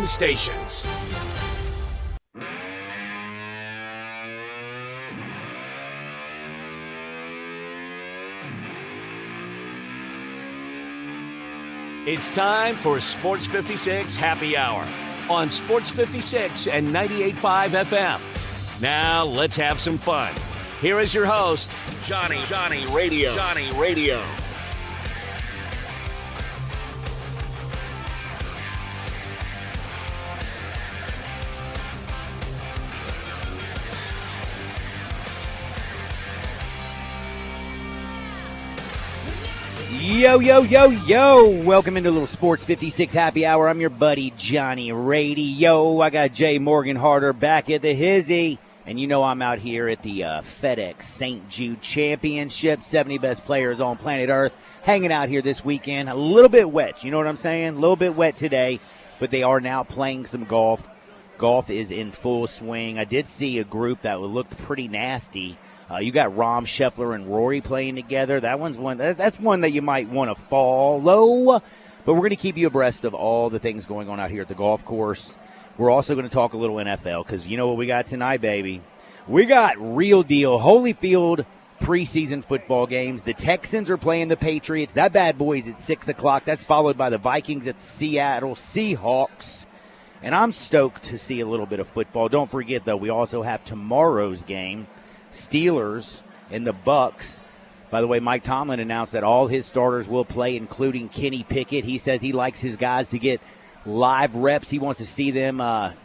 stations. It's time for Sports 56 Happy Hour on Sports 56 and 98.5 FM. Now let's have some fun. Here is your host, Johnny Radio. Yo. Welcome into a little Sports 56 Happy Hour. I'm your buddy, Johnny Radio. I got Jay Morgan Harder back at the Hizzy. And you know I'm out here at the FedEx St. Jude Championship. 70 best players on planet Earth hanging out here this weekend. A little bit wet, you know what I'm saying? A little bit wet today, but they are now playing some golf. Golf is in full swing. I did see a group that looked pretty nasty. You got Rahm, Scheffler, and Rory playing together. That's one that you might want to follow. But we're going to keep you abreast of all the things going on out here at the golf course. We're also going to talk a little NFL because you know what we got tonight, baby. We got real deal Holyfield preseason football games. The Texans are playing the Patriots. That bad boy's at 6 o'clock. That's followed by the Vikings at the Seattle Seahawks. And I'm stoked to see a little bit of football. Don't forget, though, we also have tomorrow's game. Steelers and the Bucks. By the way, Mike Tomlin announced that all his starters will play, including Kenny Pickett. He says he likes his guys to get live reps. He wants to see them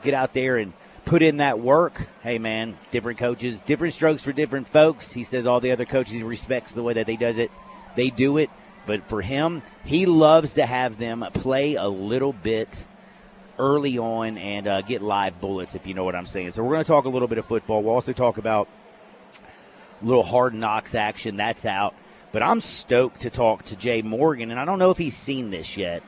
get out there and put in that work. Hey, man, different coaches, different strokes for different folks. He says all the other coaches, he respects the way that they do it. But for him, he loves to have them play a little bit early on and get live bullets, if you know what I'm saying. So we're going to talk a little bit of football. We'll also talk about little Hard Knocks action. That's out. But I'm stoked to talk to Jay Morgan, and I don't know if he's seen this yet,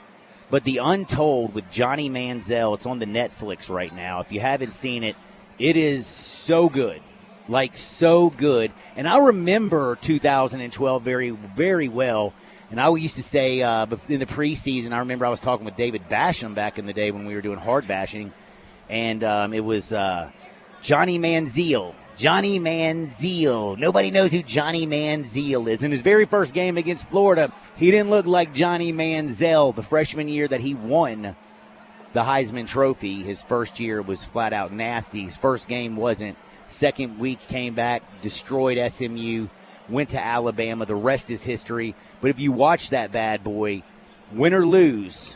but The Untold with Johnny Manziel, it's on the Netflix right now. If you haven't seen it, it is so good. Like, so good. And I remember 2012 very, very well. And I used to say in the preseason, I remember I was talking with David Basham back in the day when we were doing hard bashing, and it was Johnny Manziel. Johnny Manziel. Nobody knows who Johnny Manziel is. In his very first game against Florida, he didn't look like Johnny Manziel. The freshman year that he won the Heisman Trophy, his first year was flat out nasty. His first game wasn't. Second week came back, destroyed SMU, went to Alabama. The rest is history. But if you watch that bad boy, win or lose,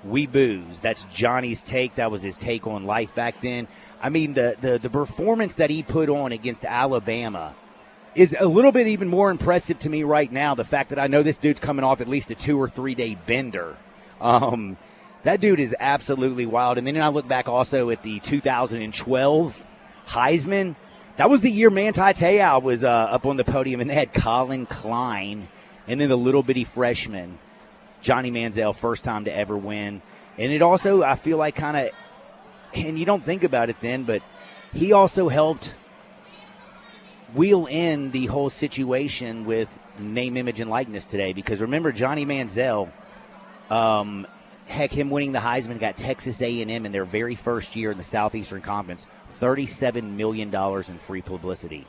we booze. That's Johnny's take. That was his take on life back then. I mean, the performance that he put on against Alabama is a little bit even more impressive to me right now. The fact that I know this dude's coming off at least a 2 or 3 day bender. That dude is absolutely wild. And then I look back also at the 2012 Heisman. That was the year Manti Te'o was up on the podium, and they had Colin Klein and then the little bitty freshman, Johnny Manziel, first time to ever win. And it also, I feel like, kind of, and you don't think about it then, but he also helped wheel in the whole situation with name, image, and likeness today. Because remember, Johnny Manziel, him winning the Heisman got Texas A&M in their very first year in the Southeastern Conference, $37 million in free publicity.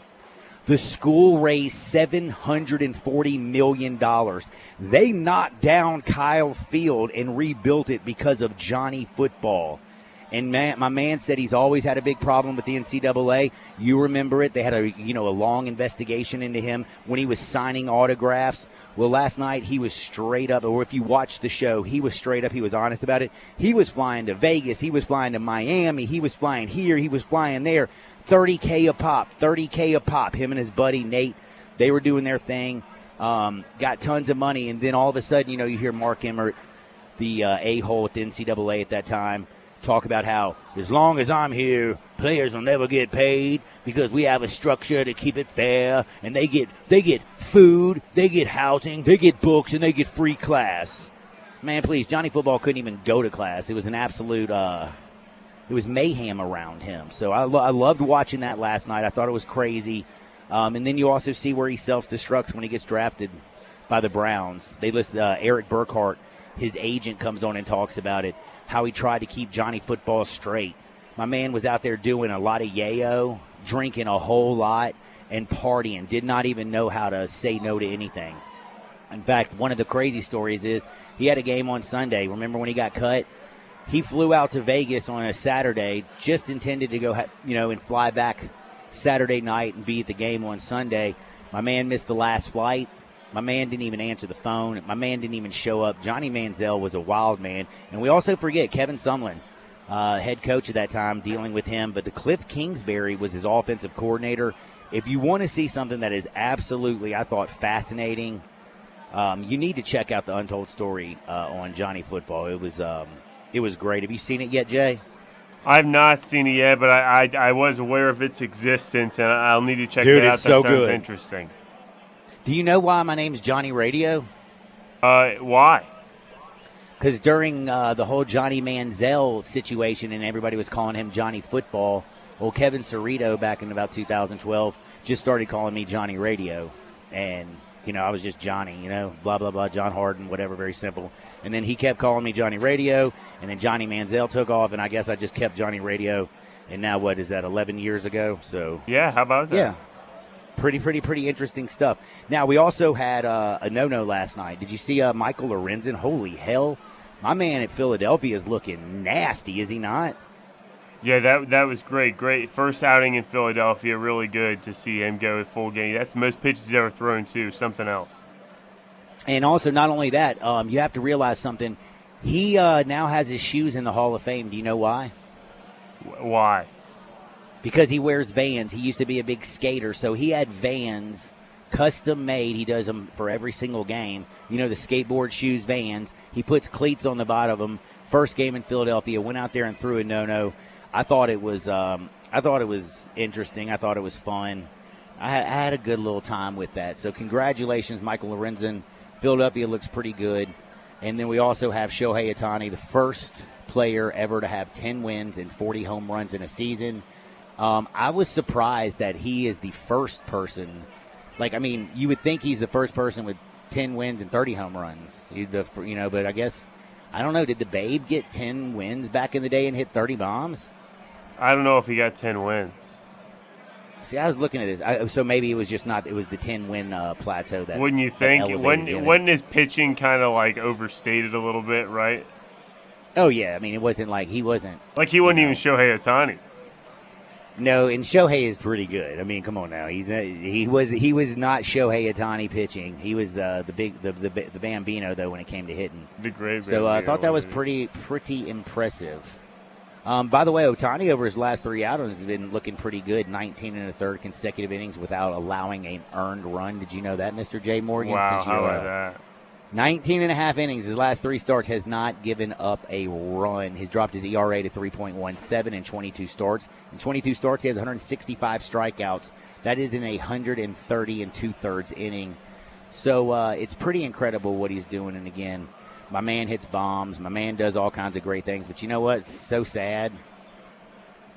The school raised $740 million. They knocked down Kyle Field and rebuilt it because of Johnny football. And my man said he's always had a big problem with the NCAA. You remember it. They had a long investigation into him when he was signing autographs. Well, last night he was straight up, or if you watched the show, he was straight up. He was honest about it. He was flying to Vegas. He was flying to Miami. He was flying here. He was flying there. $30K a pop. Him and his buddy Nate, they were doing their thing. Got tons of money. And then all of a sudden, you hear Mark Emmert, the a-hole at the NCAA at that time, talk about how as long as I'm here, players will never get paid because we have a structure to keep it fair, and they get food, they get housing, they get books, and they get free class. Man, please, Johnny Football couldn't even go to class. It was an absolute it was mayhem around him. So I loved watching that last night. I thought it was crazy. And then you also see where he self-destructs when he gets drafted by the Browns. They list Eric Burkhart, his agent, comes on and talks about it. how he tried to keep Johnny football straight. My man was out there doing a lot of yayo, drinking a whole lot, and partying. Did not even know how to say no to anything. In fact, one of the crazy stories is he had a game on Sunday. Remember when he got cut? He flew out to Vegas on a Saturday, just intended to go, and fly back Saturday night and be at the game on Sunday. My man missed the last flight. My man didn't even answer the phone. My man didn't even show up. Johnny Manziel was a wild man. And we also forget Kevin Sumlin, head coach at that time, dealing with him. But the Cliff Kingsbury was his offensive coordinator. If you want to see something that is absolutely, I thought, fascinating, you need to check out the Untold Story on Johnny Football. It was great. Have you seen it yet, Jay? I've not seen it yet, but I was aware of its existence, and I'll need to check it out. It's so that sounds good. Interesting. Do you know why my name's Johnny Radio? Why? Because during the whole Johnny Manziel situation and everybody was calling him Johnny Football, well, Kevin Cerrito back in about 2012 just started calling me Johnny Radio. And, I was just Johnny, blah, blah, blah, John Harden, whatever, very simple. And then he kept calling me Johnny Radio, and then Johnny Manziel took off, and I guess I just kept Johnny Radio. And now what is that, 11 years ago? So yeah, how about that? Yeah. Pretty interesting stuff. Now, we also had a no-no last night. Did you see Michael Lorenzen? Holy hell. My man at Philadelphia is looking nasty, is he not? Yeah, that was great. Great. First outing in Philadelphia. Really good to see him go with full game. That's the most pitches he's ever thrown, too. Something else. And also, not only that, you have to realize something. He now has his shoes in the Hall of Fame. Do you know why? Why? Because he wears Vans. He used to be a big skater, so he had Vans custom made. He does them for every single game. The skateboard shoes, Vans. He puts cleats on the bottom of them. First game in Philadelphia, went out there and threw a no-no. I thought it was interesting. I thought it was fun. I had a good little time with that. So congratulations, Michael Lorenzen. Philadelphia looks pretty good. And then we also have Shohei Ohtani, the first player ever to have 10 wins and 40 home runs in a season. I was surprised that he is the first person. You would think he's the first person with 10 wins and 30 home runs. But I guess, I don't know, did the Babe get 10 wins back in the day and hit 30 bombs? I don't know if he got 10 wins. See, I was looking at this. So maybe it was just not. It was the 10-win plateau that. Wouldn't you think? Wasn't his pitching kind of overstated a little bit, right? Oh yeah, it wasn't like he wasn't. Like he wasn't even Shohei Ohtani. No, and Shohei is pretty good. Come on now. He was not Shohei Ohtani pitching. He was the Bambino though when it came to hitting. The great. So I thought that was pretty impressive. By the way, Ohtani over his last 3 outings has been looking pretty good. 19 1/3 consecutive innings without allowing an earned run. Did you know that, Mr. J. Morgan? Wow, how about that? 19 and a half innings. His last 3 starts has not given up a run. He's dropped his ERA to 3.17 in 22 starts. In 22 starts, he has 165 strikeouts. That is in a 130 2/3 inning. So it's pretty incredible what he's doing. And again, my man hits bombs. My man does all kinds of great things. But you know what? It's so sad.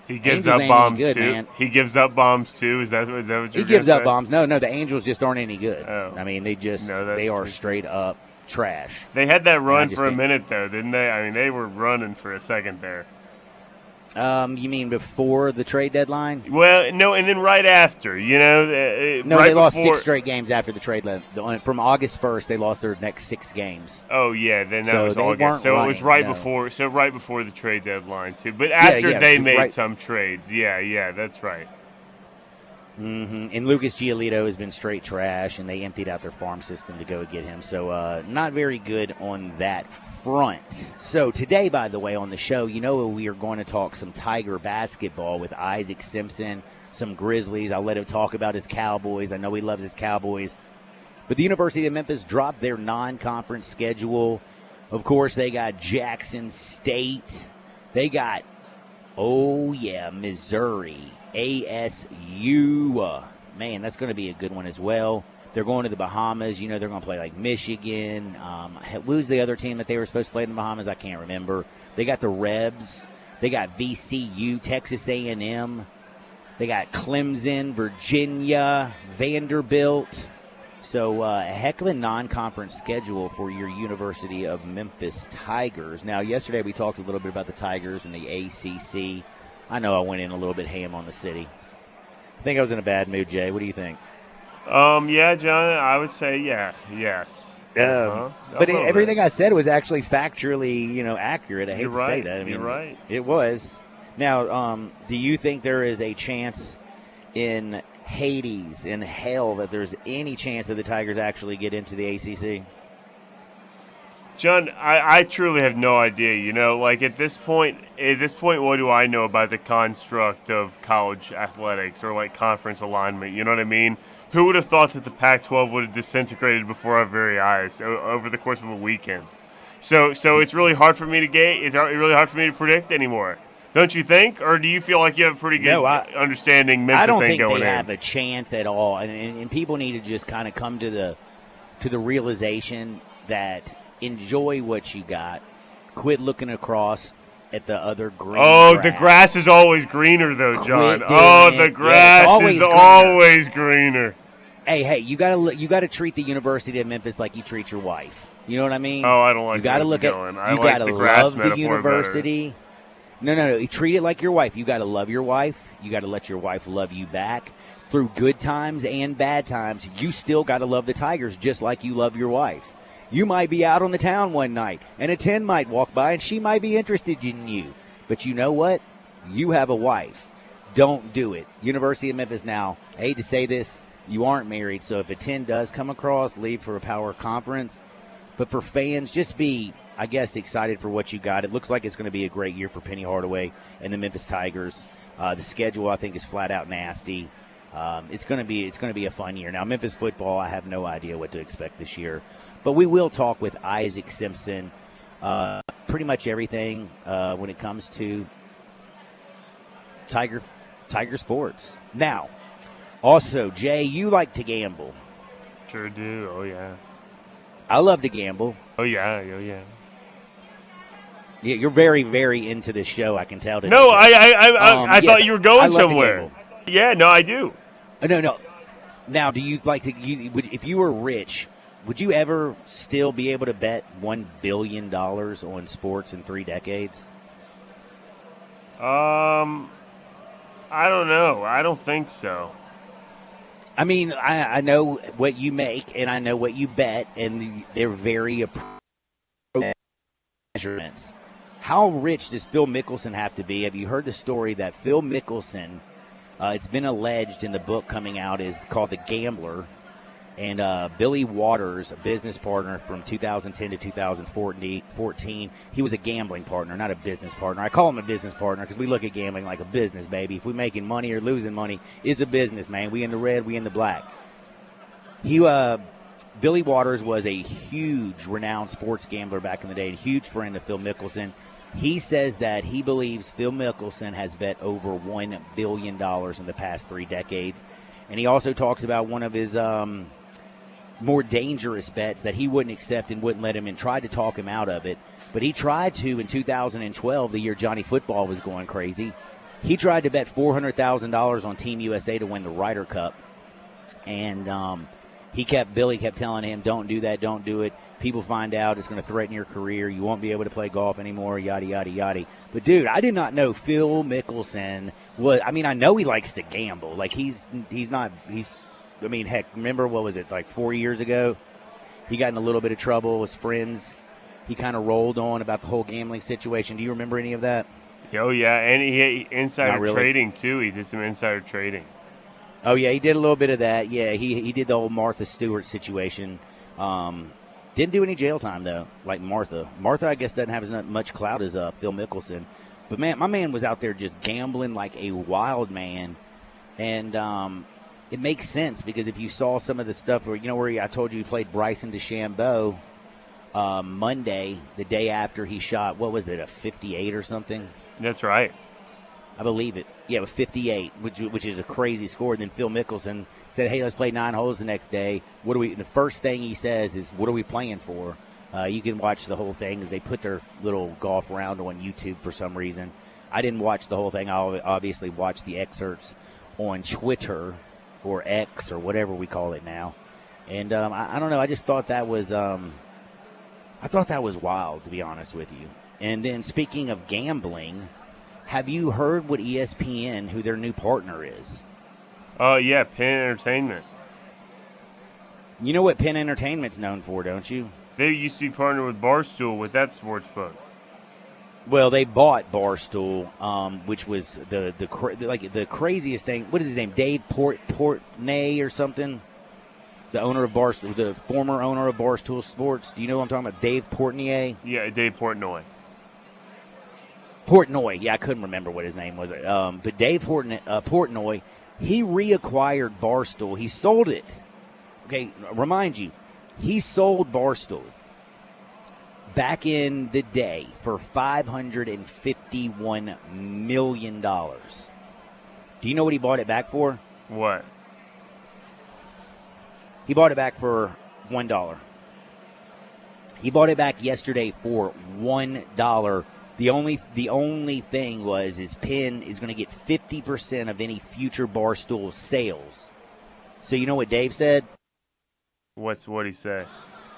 He gives Angels up bombs good, too. Man. He gives up bombs too. Is that what you're He gives up say? bombs. No, the Angels just aren't any good. Oh. They are straight up trash. They had that run for a minute though, didn't they? They were running for a second there. You mean before the trade deadline? Well, no, and then right after, No, right they lost before... 6 straight games after the trade deadline. From August 1st, they lost their next 6 games. Oh yeah, then that so was they August. So running, it was right before. So right before the trade deadline too. But after they made some trades, yeah, that's right. Mm-hmm. And Lucas Giolito has been straight trash, and they emptied out their farm system to go get him. So not very good on that front. So today, by the way, on the show, we are going to talk some Tiger basketball with Isaac Simpson, some Grizzlies. I'll let him talk about his Cowboys. I know he loves his Cowboys. But the University of Memphis dropped their non-conference schedule. Of course, they got Jackson State. They got, Missouri. ASU. Man, that's going to be a good one as well. They're going to the Bahamas. They're going to play like Michigan. Who's the other team that they were supposed to play in the Bahamas? I can't remember. They got the Rebs. They got VCU, Texas A&M. They got Clemson, Virginia, Vanderbilt. So a heck of a non-conference schedule for your University of Memphis Tigers. Now, yesterday we talked a little bit about the Tigers and the ACC. I know I went in a little bit ham on the city. I think I was in a bad mood, Jay. What do you think? Yeah, John, I would say yes. But everything I said was actually factually, accurate. I hate to say that. I mean, you're right. It was. Now, do you think there is a chance in Hades, in hell, that there's any chance that the Tigers actually get into the ACC? John, I truly have no idea. Like at this point, what do I know about the construct of college athletics or like conference alignment? You know what I mean? Who would have thought that the Pac-12 would have disintegrated before our very eyes over the course of a weekend? So it's really hard for me to gauge. It's really hard for me to predict anymore. Don't you think? Or do you feel like you have a pretty good understanding Memphis I don't ain't think going they in? have a chance at all. And people need to just kind of come to the realization that enjoy what you got. Quit looking across at the other green grass. The grass is always greener, though, John. The grass is always greener. Hey, you gotta treat the University of Memphis like you treat your wife. You know what I mean? Oh, I don't like. You gotta look at. I You like gotta the grass love the metaphor university. No. You treat it like your wife. You gotta love your wife. You gotta let your wife love you back through good times and bad times. You still gotta love the Tigers just like you love your wife. You might be out on the town one night, and a 10 might walk by, and she might be interested in you. But you know what? You have a wife. Don't do it. University of Memphis now, I hate to say this, you aren't married, so if a 10 does come across, leave for a power conference. But for fans, just be, I guess, excited for what you got. It looks like it's going to be a great year for Penny Hardaway and the Memphis Tigers. The schedule, I think, is flat out nasty. It's going to be a fun year. Now, Memphis football, I have no idea what to expect this year. But we will talk with Isaac Simpson pretty much everything when it comes to Tiger sports. Now, also, Jay, you like to gamble. Sure do. Oh, yeah. I love to gamble. Oh, yeah. Yeah, you're very, very into this show, I can tell. No, I thought you were going somewhere. Yeah, no, I do. No. Now, do you like to if you were rich, would you ever still be able to bet $1 billion on sports in 3 decades? I don't know. I don't think so. I mean, I know what you make, and I know what you bet, and they're very appropriate measurements. How rich does Phil Mickelson have to be? Have you heard the story that Phil Mickelson, it's been alleged in the book coming out, is called The Gambler, and Billy Waters, a business partner from 2010 to 2014, he was a gambling partner, not a business partner. I call him a business partner because we look at gambling like a business, baby. If we're making money or losing money, it's a business, man. We in the red, we in the black. Billy Waters was a huge, renowned sports gambler back in the day, a huge friend of Phil Mickelson. He says that he believes Phil Mickelson has bet over $1 billion in the past 3 decades. And he also talks about one of his more dangerous bets that he wouldn't accept and wouldn't let him in, tried to talk him out of it. But he tried to in 2012, the year Johnny Football was going crazy. He tried to bet $400,000 on Team USA to win the Ryder Cup. And Billy kept telling him, don't do that, don't do it. People find out, it's going to threaten your career. You won't be able to play golf anymore, yada, yada, yada. But, dude, I did not know Phil Mickelson was – I mean, I know he likes to gamble. Like, heck, remember, what was it, like 4 years ago? He got in a little bit of trouble with friends. He kind of rolled on about the whole gambling situation. Do you remember any of that? Oh, yeah, and he insider trading, too. He did some insider trading. Oh, yeah, he did a little bit of that. Yeah, he did the whole Martha Stewart situation. Didn't do any jail time, though, like Martha. Martha, I guess, doesn't have as much clout as Phil Mickelson. But, man, my man was out there just gambling like a wild man. And it makes sense because if you saw some of the stuff where I told you he played Bryson DeChambeau Monday, the day after he shot, what was it, a 58 or something? That's right. I believe it. Yeah, with 58, which is a crazy score. And then Phil Mickelson said, hey, let's play 9 holes the next day. The first thing he says is, what are we playing for? You can watch the whole thing as they put their little golf round on YouTube for some reason. I didn't watch the whole thing. I obviously watched the excerpts on Twitter or X or whatever we call it now. And I don't know. I just thought that was wild, to be honest with you. And then speaking of gambling, have you heard what ESPN, who their new partner is? Yeah, Penn Entertainment. You know what Penn Entertainment's known for, don't you? They used to be partnered with Barstool with that sports book. Well, they bought Barstool, which was the craziest thing. What is his name? Dave Portnoy or something? The owner of Barstool, the former owner of Barstool Sports. Do you know what I'm talking about? Dave Portnoy? Yeah, Dave Portnoy. Portnoy. Yeah, I couldn't remember what his name was. But Dave Portnoy, he reacquired Barstool. He sold it. Okay, remind you, he sold Barstool back in the day for $551 million. Do you know what he bought it back for? What? He bought it back for $1. He bought it back yesterday for $1. The only thing was his Penn is going to get 50% of any future Barstool sales. So you know what Dave said? What'd he say?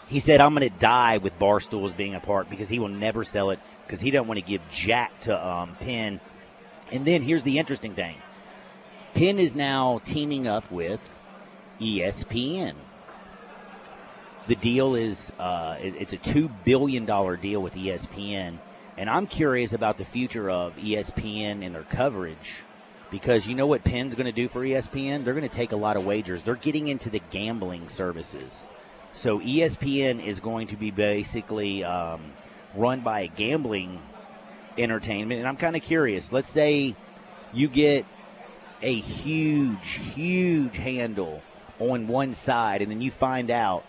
He said, I'm going to die with Barstools being a part because he will never sell it because he doesn't want to give jack to Penn. And then here's the interesting thing. Penn is now teaming up with ESPN. The deal is it's a $2 billion deal with ESPN. And I'm curious about the future of ESPN and their coverage because you know what Penn's going to do for ESPN? They're going to take a lot of wagers. They're getting into the gambling services. So ESPN is going to be basically run by a gambling entertainment. And I'm kind of curious. Let's say you get a huge handle on one side, and then you find out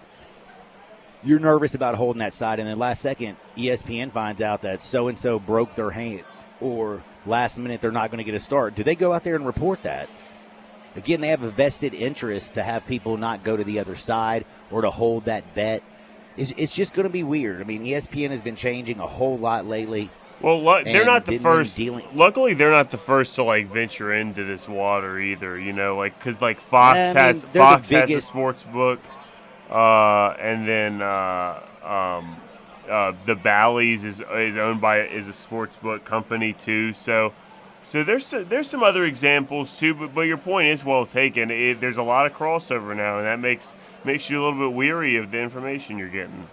you're nervous about holding that side, and then last second, ESPN finds out that so-and-so broke their hand, or last minute they're not going to get a start. Do they go out there and report that? Again, they have a vested interest to have people not go to the other side or to hold that bet. It's just going to be weird. I mean, ESPN has been changing a whole lot lately. Well, they're not the first. Luckily, they're not the first to venture into this water either. You know, because Fox has a sports book, and then the Bally's is owned by a sports book company too. So there's some other examples too. But your point is well taken. There's a lot of crossover now, and that makes you a little bit weary of the information you're getting.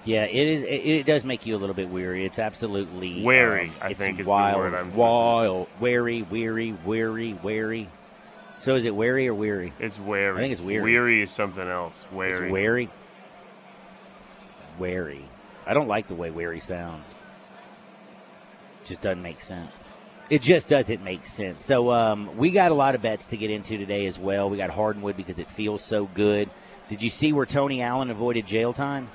Yeah, it is. It does make you a little bit weary. It's absolutely wary. I think is wild, the word I'm wild, wary. So is it wary or weary? It's wary. I think it's weary. Weary is something else. Wary. It's wary. Wary. I don't like the way wary sounds. Just doesn't make sense. It just doesn't make sense. So we got a lot of bets to get into today as well. We got Hardwood because it feels so good. Did you see where Tony Allen avoided jail time?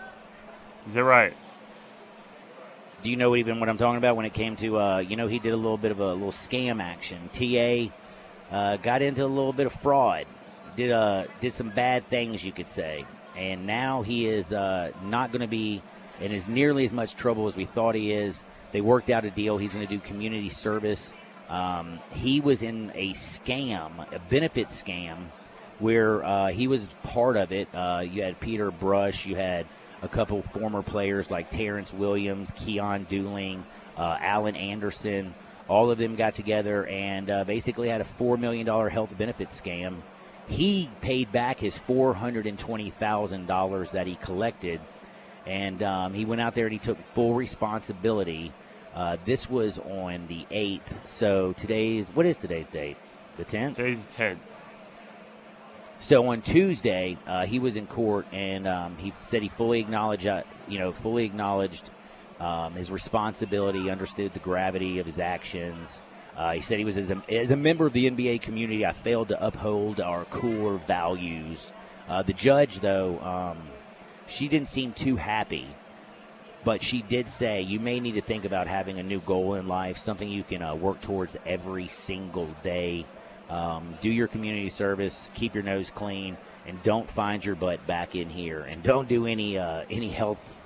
Is that right? Do you know what I'm talking about when it came to, he did a little bit of a little scam action. TA got into a little bit of fraud, did some bad things, you could say. And now he is not going to be in as nearly as much trouble as we thought he is. They worked out a deal. He's going to do community service. He was in a scam, a benefit scam, where he was part of it. You had Peter Brush, you had a couple former players like Terrence Williams, Keon Dooling, Alan Anderson. All of them got together and basically had a $4 million health benefits scam. He paid back his $420,000 that he collected, and he went out there and he took full responsibility. This was on the 8th. So what is today's date? The 10th? Today's the 10th. So on Tuesday, he was in court, and he said he fully acknowledged his responsibility, understood the gravity of his actions. He said he was as a member of the NBA community, I failed to uphold our core values. The judge, though, she didn't seem too happy, but she did say you may need to think about having a new goal in life, something you can work towards every single day. Do your community service, keep your nose clean, and don't find your butt back in here. And don't do any health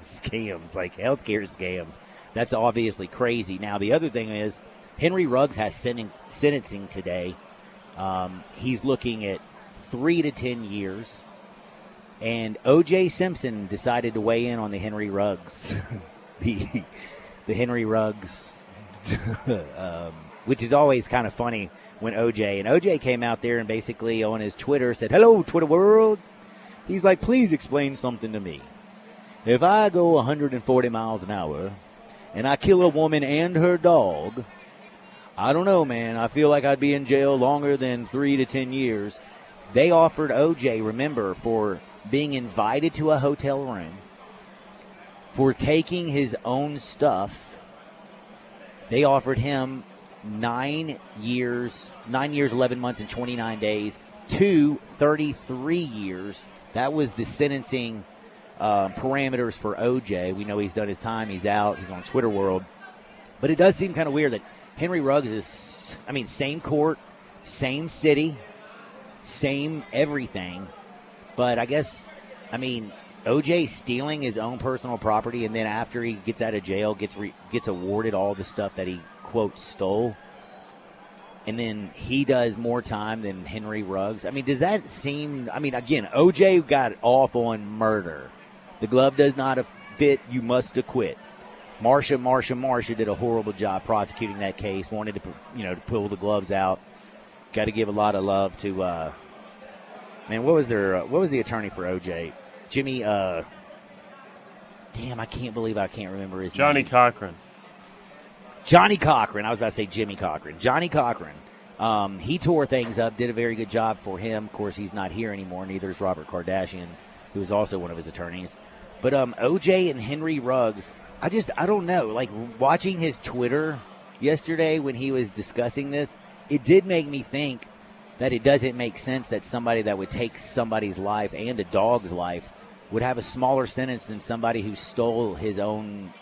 scams, like healthcare scams. That's obviously crazy. Now, the other thing is Henry Ruggs has sentencing today. He's looking at 3 to 10 years. And O.J. Simpson decided to weigh in on the Henry Ruggs, the Henry Ruggs, which is always kind of funny when O.J. came out there and basically on his Twitter said, "Hello, Twitter world." He's like, "Please explain something to me. If I go 140 miles an hour and I kill a woman and her dog, I don't know, man. I feel like I'd be in jail longer than 3 to 10 years." They offered O.J., remember, for being invited to a hotel room, for taking his own stuff. They offered him 9 years, 11 months, and 29 days to 33 years. That was the sentencing parameters for O.J. We know he's done his time. He's out. He's on Twitter world. But it does seem kind of weird that Henry Ruggs is, same court, same city, same everything. But I guess, O.J. stealing his own personal property, and then after he gets out of jail, gets awarded all the stuff that he, quote, stole. And then he does more time than Henry Ruggs. Does that seem, again, O.J. got off on murder. The glove does not fit, you must acquit. Marsha did a horrible job prosecuting that case, wanted to pull the gloves out. Got to give a lot of love to, what was the attorney for O.J.? Jimmy, damn, I can't believe I can't remember his name. Johnny Cochran. I was about to say Jimmy Cochran. Johnny Cochran. He tore things up, did a very good job for him. Of course, he's not here anymore. Neither is Robert Kardashian, who is also one of his attorneys. But O.J. and Henry Ruggs, I don't know. Like, watching his Twitter yesterday when he was discussing this, it did make me think that it doesn't make sense that somebody that would take somebody's life and a dog's life would have a smaller sentence than somebody who stole his own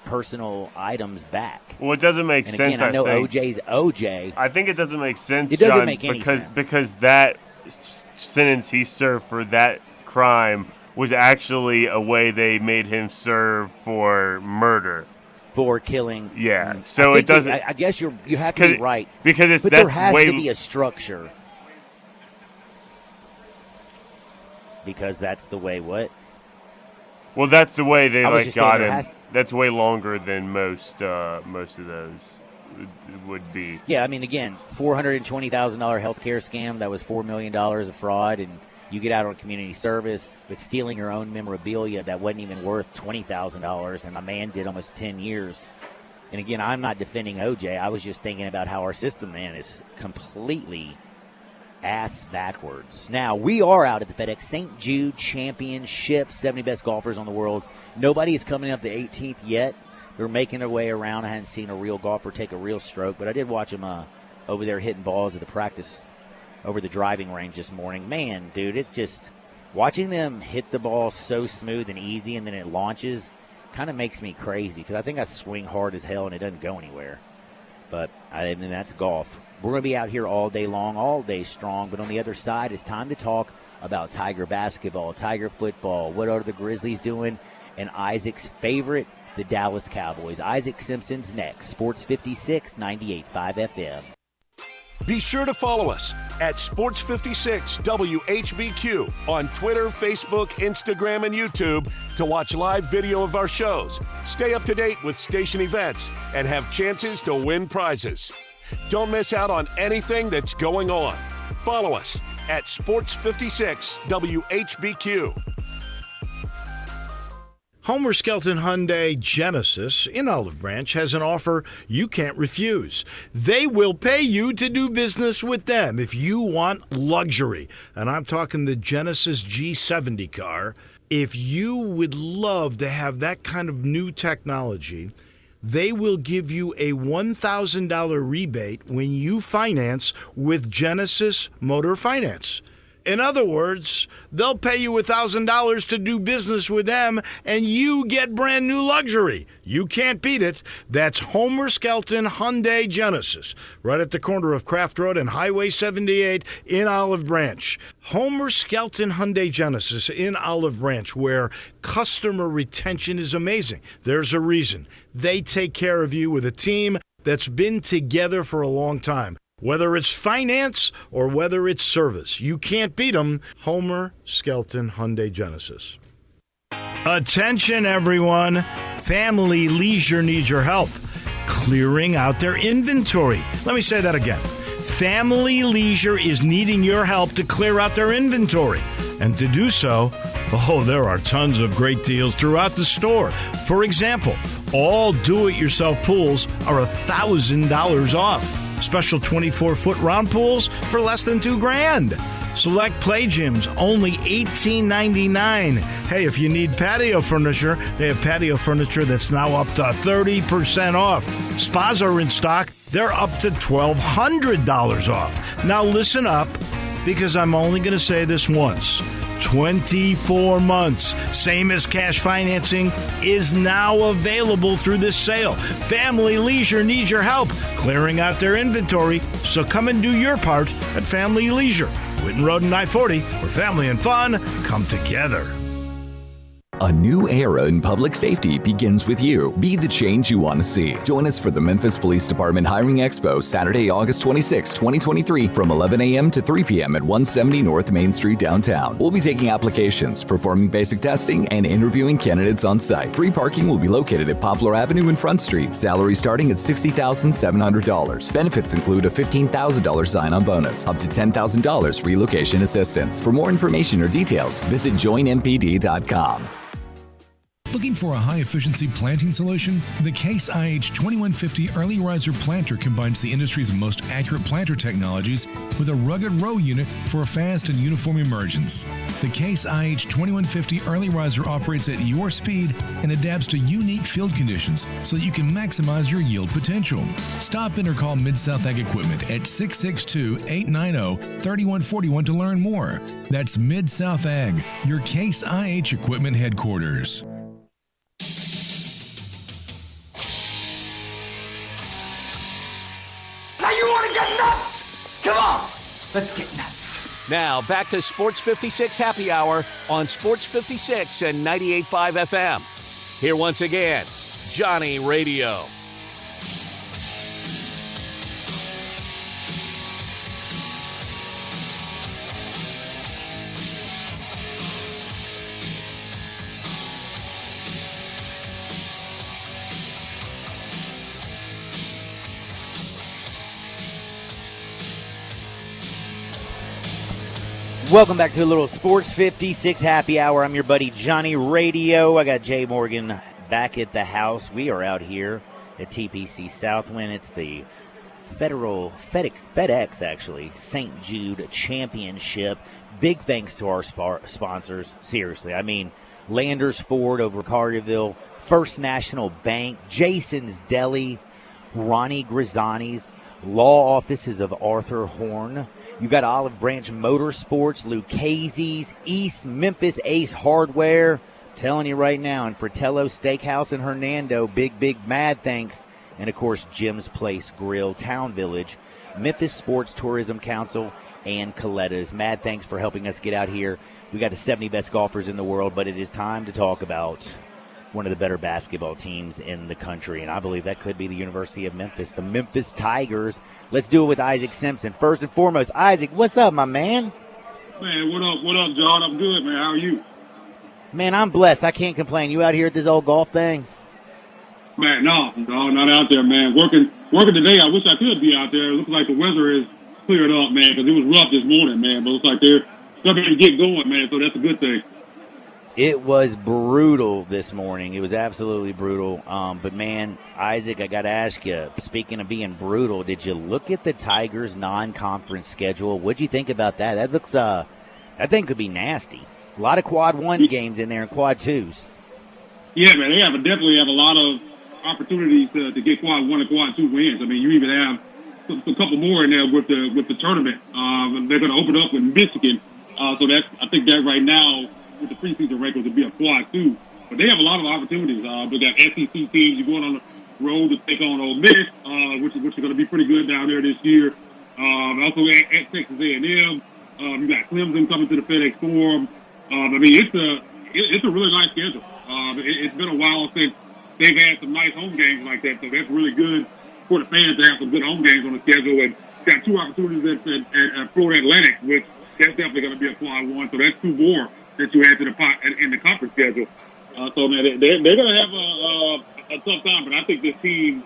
personal items back. Well, it doesn't make sense. I know O.J.'s O.J. I think it doesn't make sense. It doesn't John, make any sense because that sentence he served for that crime was actually a way they made him serve for murder. For killing. Yeah, so it doesn't. I guess you have to be right because but there has to be a structure. Because that's the way what? Well, that's the way they got him. That's way longer than most of those would be. Yeah, again, $420,000 health care scam. That was $4 million of fraud, and you get out on community service, but stealing your own memorabilia that wasn't even worth $20,000, and a man did almost 10 years. And again, I'm not defending O.J. I was just thinking about how our system, man, is completely ass backwards. Now, we are out at the FedEx St. Jude Championship, 70 best golfers on the world. Nobody is coming up the 18th yet. They're making their way around. I hadn't seen a real golfer take a real stroke, but I did watch them over there hitting balls at the practice over the driving range this morning. Man, dude, it just watching them hit the ball so smooth and easy and then it launches kind of makes me crazy because I think I swing hard as hell and it doesn't go anywhere. But that's golf. We're going to be out here all day long, all day strong. But on the other side, it's time to talk about Tiger basketball, Tiger football. What are the Grizzlies doing? And Isaac's favorite, the Dallas Cowboys. Isaac Simpson's next. Sports 56, 98.5 FM. Be sure to follow us at Sports 56 WHBQ on Twitter, Facebook, Instagram, and YouTube to watch live video of our shows, stay up to date with station events, and have chances to win prizes. Don't miss out on anything that's going on. Follow us at Sports 56 WHBQ. Homer Skelton Hyundai Genesis in Olive Branch has an offer you can't refuse. They will pay you to do business with them if you want luxury. And I'm talking the Genesis G70 car. If you would love to have that kind of new technology, they will give you a $1,000 rebate when you finance with Genesis Motor Finance. In other words, they'll pay you $1,000 to do business with them, and you get brand new luxury. You can't beat it. That's Homer Skelton Hyundai Genesis, right at the corner of Craft Road and Highway 78 in Olive Branch. Homer Skelton Hyundai Genesis in Olive Branch, where customer retention is amazing. There's a reason. They take care of you with a team that's been together for a long time. Whether it's finance or whether it's service, you can't beat them. Homer Skelton Hyundai Genesis. Attention, everyone. Family Leisure needs your help clearing out their inventory. Let me say that again. Family Leisure is needing your help to clear out their inventory. And to do so, there are tons of great deals throughout the store. For example, all do-it-yourself pools are $1,000 off. Special 24-foot round pools for less than $2,000. Select play gyms, only $18.99. Hey, if you need patio furniture, they have patio furniture that's now up to 30% off. Spas are in stock. They're up to $1,200 off. Now listen up, because I'm only going to say this once. 24 months, same as cash financing, is now available through this sale. Family Leisure needs your help clearing out their inventory, so come and do your part at Family Leisure, Whitten Road and I-40, where family and fun come together. A new era in public safety begins with you. Be the change you want to see. Join us for the Memphis Police Department Hiring Expo, Saturday, August 26, 2023, from 11 a.m. to 3 p.m. at 170 North Main Street downtown. We'll be taking applications, performing basic testing, and interviewing candidates on site. Free parking will be located at Poplar Avenue and Front Street. Salary starting at $60,700. Benefits include a $15,000 sign-on bonus, up to $10,000 relocation assistance. For more information or details, visit joinmpd.com. Looking for a high-efficiency planting solution? The Case IH 2150 Early Riser Planter combines the industry's most accurate planter technologies with a rugged row unit for a fast and uniform emergence. The Case IH 2150 Early Riser operates at your speed and adapts to unique field conditions so that you can maximize your yield potential. Stop in or call Mid-South Ag Equipment at 662-890-3141 to learn more. That's Mid-South Ag, your Case IH Equipment headquarters. Come on, let's get nuts. Now, back to Sports 56 Happy Hour on Sports 56 and 98.5 FM. Here once again, Johnny Radio. Welcome back to a little Sports 56 Happy Hour. I'm your buddy Johnny Radio. I got Jay Morgan back at the house. We are out here at TPC Southwind. It's the FedEx actually, St. Jude Championship. Big thanks to our sponsors. Seriously, I mean, Landers Ford over Carterville, First National Bank, Jason's Deli, Ronnie Grizzani's, Law Offices of Arthur Horn. You got Olive Branch Motorsports, Lucchese's, East Memphis Ace Hardware. Telling you right now, and Fratello Steakhouse in Hernando, big mad thanks. And, of course, Jim's Place Grill, Town Village, Memphis Sports Tourism Council, and Coletta's. Mad thanks for helping us get out here. We got the 70 best golfers in the world, but it is time to talk about one of the better basketball teams in the country, and I believe that could be the University of Memphis, the Memphis Tigers. Let's do it with Isaac Simpson. First and foremost, Isaac, what's up, my man? Man, what up, John? I'm good, man. How are you? Man, I'm blessed. I can't complain. You out here at this old golf thing? Man, no, not out there, man. Working today. I wish I could be out there. It looks like the weather is cleared up, man, because it was rough this morning, man. But it looks like they're starting to get going, man, so that's a good thing. It was brutal this morning. It was absolutely brutal. But, man, Isaac, I got to ask you, speaking of being brutal, did you look at the Tigers' non-conference schedule? What'd you think about that? That looks, that thing could be nasty. A lot of quad one games in there and quad twos. Yeah, man, they definitely have a lot of opportunities to get quad one and quad two wins. I mean, you even have a couple more in there with the tournament. They're going to open up with Michigan. So I think that right now, with the preseason records, would be a quad two. But they have a lot of opportunities. They got SEC teams. You're going on the road to take on Ole Miss, which is going to be pretty good down there this year. Also at Texas A&M. You got Clemson coming to the FedEx Forum. I mean, it's a really nice schedule. It's been a while since they've had some nice home games like that, so that's really good for the fans to have some good home games on the schedule. And got 2 opportunities at Florida Atlantic, which that's definitely going to be a quad one. So that's 2 more that you add to the pot in the conference schedule. So, man, they're going to have a tough time, but I think this team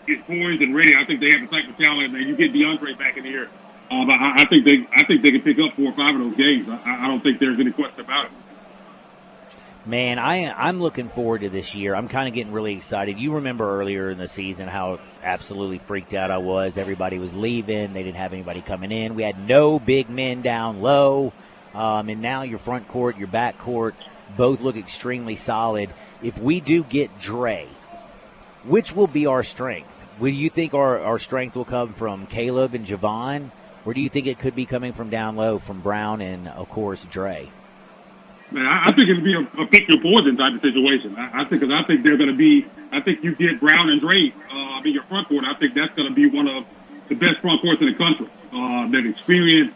is poised and ready. I think they have the type of talent, man. You get DeAndre back in here. But I think they can pick up 4 or 5 of those games. I don't think there's any question about it. Man, I'm looking forward to this year. I'm kind of getting really excited. You remember earlier in the season how absolutely freaked out I was. Everybody was leaving. They didn't have anybody coming in. We had no big men down low. And now your front court, your back court, both look extremely solid. If we do get Dre, which will be our strength? Do you think our strength will come from Caleb and Javon? Or do you think it could be coming from down low from Brown and, of course, Dre? Man, I think it'll be a pick your poison type of situation. I think they're going to be. I think you get Brown and Dre in your front court. I think that's going to be one of the best front courts in the country. That experience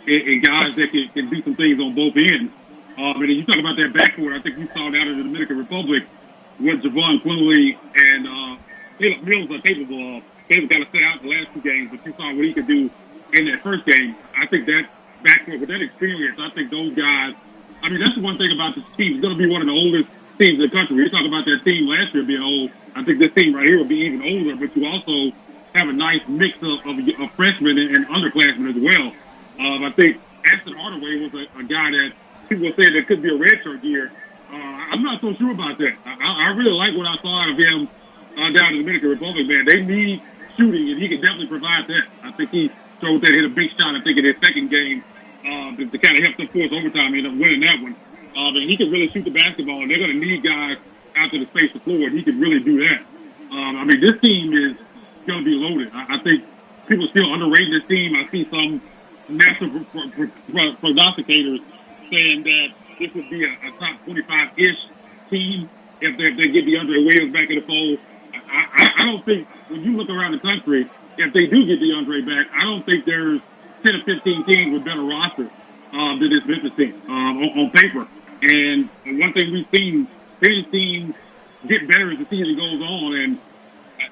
and guys that can do some things on both ends. And then you talk about that backcourt. I think you saw that in the Dominican Republic what Javon Quinley and Caleb Mills are capable of. Caleb got to sit out the last 2 games, but you saw what he could do in that first game. I think that backcourt with that experience, I think those guys. I mean, that's the one thing about this team. It's going to be one of the oldest teams in the country. We talk about that team last year being old. I think this team right here will be even older, but you also have a nice mix of freshmen and underclassmen as well. I think Ashton Hardaway was a guy that people say that could be a redshirt year. I'm not so sure about that. I really like what I saw out of him down in the Dominican Republic, man. They need shooting, and he can definitely provide that. I think he showed that, hit a big shot, I think, in his second game. To kind of help them force overtime and end up winning that one. And he can really shoot the basketball, and they're going to need guys out to the space of the floor, and he can really do that. I mean, this team is going to be loaded. I think people still underrate this team. I see some massive prognosticators saying that this would be a top 25-ish team if they get DeAndre Williams back in the fold. I don't think, when you look around the country, if they do get DeAndre back, I don't think there's 10 or 15 teams with better rosters than this Memphis team on paper. And one thing we've seen, these teams get better as the season goes on. And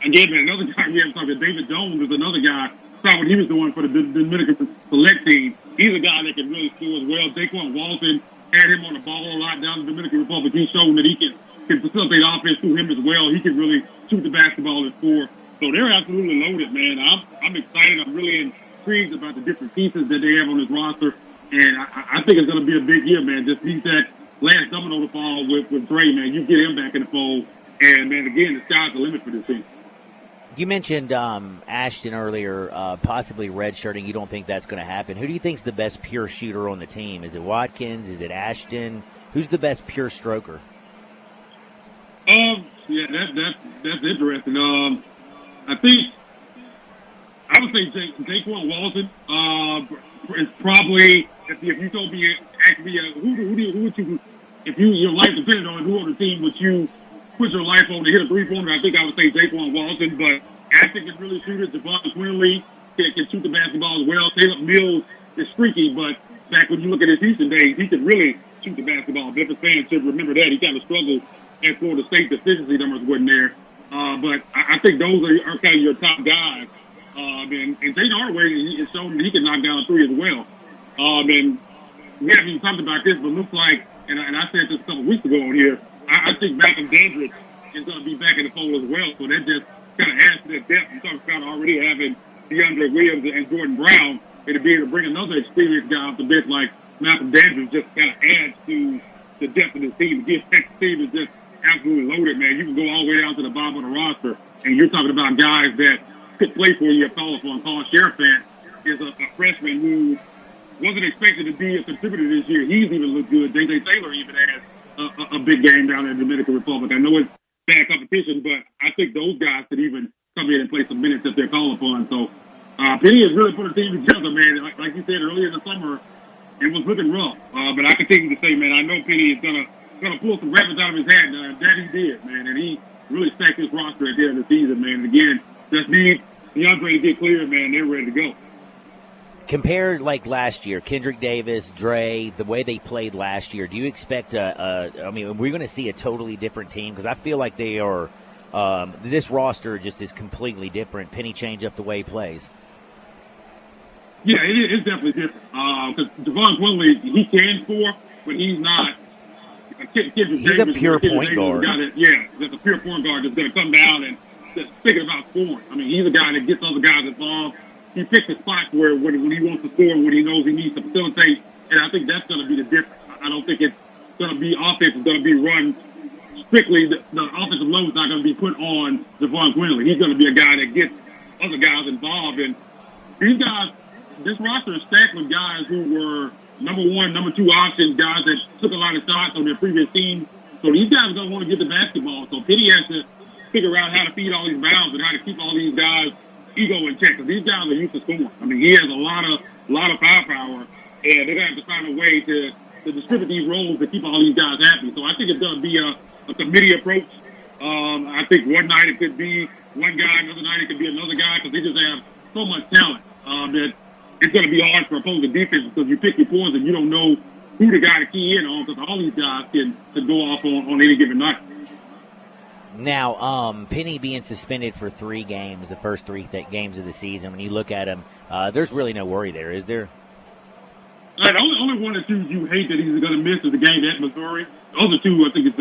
again, another guy we haven't talked about, David Jones, is another guy. Saw what he was doing for the Dominican Select team. He's a guy that can really score as well. Daquan Walton had him on the ball a lot down in the Dominican Republic. He's shown that he can facilitate offense through him as well. He can really shoot the basketball and score. So they're absolutely loaded, man. I'm excited. I'm really intrigued about the different pieces that they have on this roster. And I think it's going to be a big year, man. Just need that last domino to fall with Dre, man. You get him back in the fold. And, man, again, the sky's the limit for this team. You mentioned Ashton earlier, possibly redshirting. You don't think that's going to happen. Who do you think is the best pure shooter on the team? Is it Watkins? Is it Ashton? Who's the best pure stroker? Yeah, that's interesting. I think I would say Daquan Walton is probably, if you told me actually who would you, if your life depended on who on the team would you put your life on to hit a 3-pointer, I think I would say Daquan Walton, but Ashton can really shoot it. Javon Quinley can shoot the basketball as well. Caleb Mills is streaky, but back when you look at his Houston days, he could really shoot the basketball. Memphis fans should remember that. He kind of struggled at Florida State. The efficiency numbers wasn't there. But I think those are kind of your top guys. And Tate Hardaway has shown that he can knock down a 3 as well. And we haven't even talked about this, but it looks like, and I said this a couple weeks ago on here, I think Malcolm Dandridge is going to be back in the fold as well. So that just kind of adds to that depth. You talk about already having DeAndre Williams and Jordan Brown, and to be able to bring another experienced guy off the bench like Malcolm Dandridge just kind of adds to the depth of this team. Again, this team is just absolutely loaded, man. You can go all the way down to the bottom of the roster, and you're talking about guys that could play for you. Call upon Carl Sherifant is a freshman who wasn't expected to be a contributor this year. He's even looked good. J.J. Taylor even has a big game down in the Dominican Republic. I know it's bad competition, but I think those guys could even come in and play some minutes if they're called upon. So Penny has really put a team together, man. Like you said earlier in the summer, it was looking rough. But I continue to say, man, I know Penny is gonna pull some rabbits out of his hat. That he did, man, and he really stacked his roster at the end of the season, man. And again, just need DeAndre to get clear, man. They're ready to go. Compared like last year, Kendrick Davis, Dre, the way they played last year, do you expect I mean, we're going to see a totally different team? Because I feel like they are this roster just is completely different. Penny changed up the way he plays. Yeah, it's definitely different. Because Devon Quinley, he can score, but he's not. He's a pure point guard. That's a pure point guard that's going to come down and just thinking about scoring. I mean, he's a guy that gets other guys involved. He picks a spot where when he wants to score, when he knows he needs to facilitate, and I think that's going to be the difference. I don't think it's going to be offense is going to be run strictly. The offensive load is not going to be put on Devon Quinley. He's going to be a guy that gets other guys involved, and these guys. This roster is stacked with guys who were number one, number two options, guys that took a lot of shots on their previous team. So these guys don't want to get the basketball. So Penny has to figure out how to feed all these bounds and how to keep all these guys' ego in check. Because these guys are used to scoring. I mean, he has a lot of firepower, and they're going to have to find a way to distribute these roles to keep all these guys happy. So I think it's going to be a committee approach. I think one night it could be one guy, another night it could be another guy, because they just have so much talent that it's going to be hard for opposing defense because you pick your poison. You don't know who the guy to key in on because all these guys can go off on any given night. Now, Penny being suspended for 3 games, the first 3 games of the season, when you look at him, there's really no worry there, is there? The only one or two you hate that he's going to miss is the game at Missouri. The other two, I think it's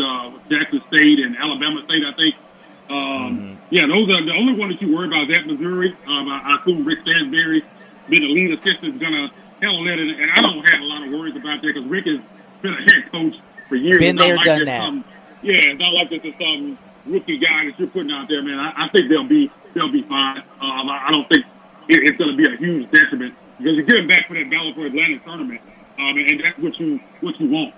Jackson State and Alabama State, I think. Yeah, those are the only one that you worry about is at Missouri. I assume Rick Stansberry, being the lead assistant, is going to handle that, and I don't have a lot of worries about that because Rick has been a head coach for years. Been there, done that. It's not like this is some rookie guy that you're putting out there, man. I think they'll be fine. I don't think it's going to be a huge detriment because you're getting back for that Battle for Atlantic tournament, and that's what you want.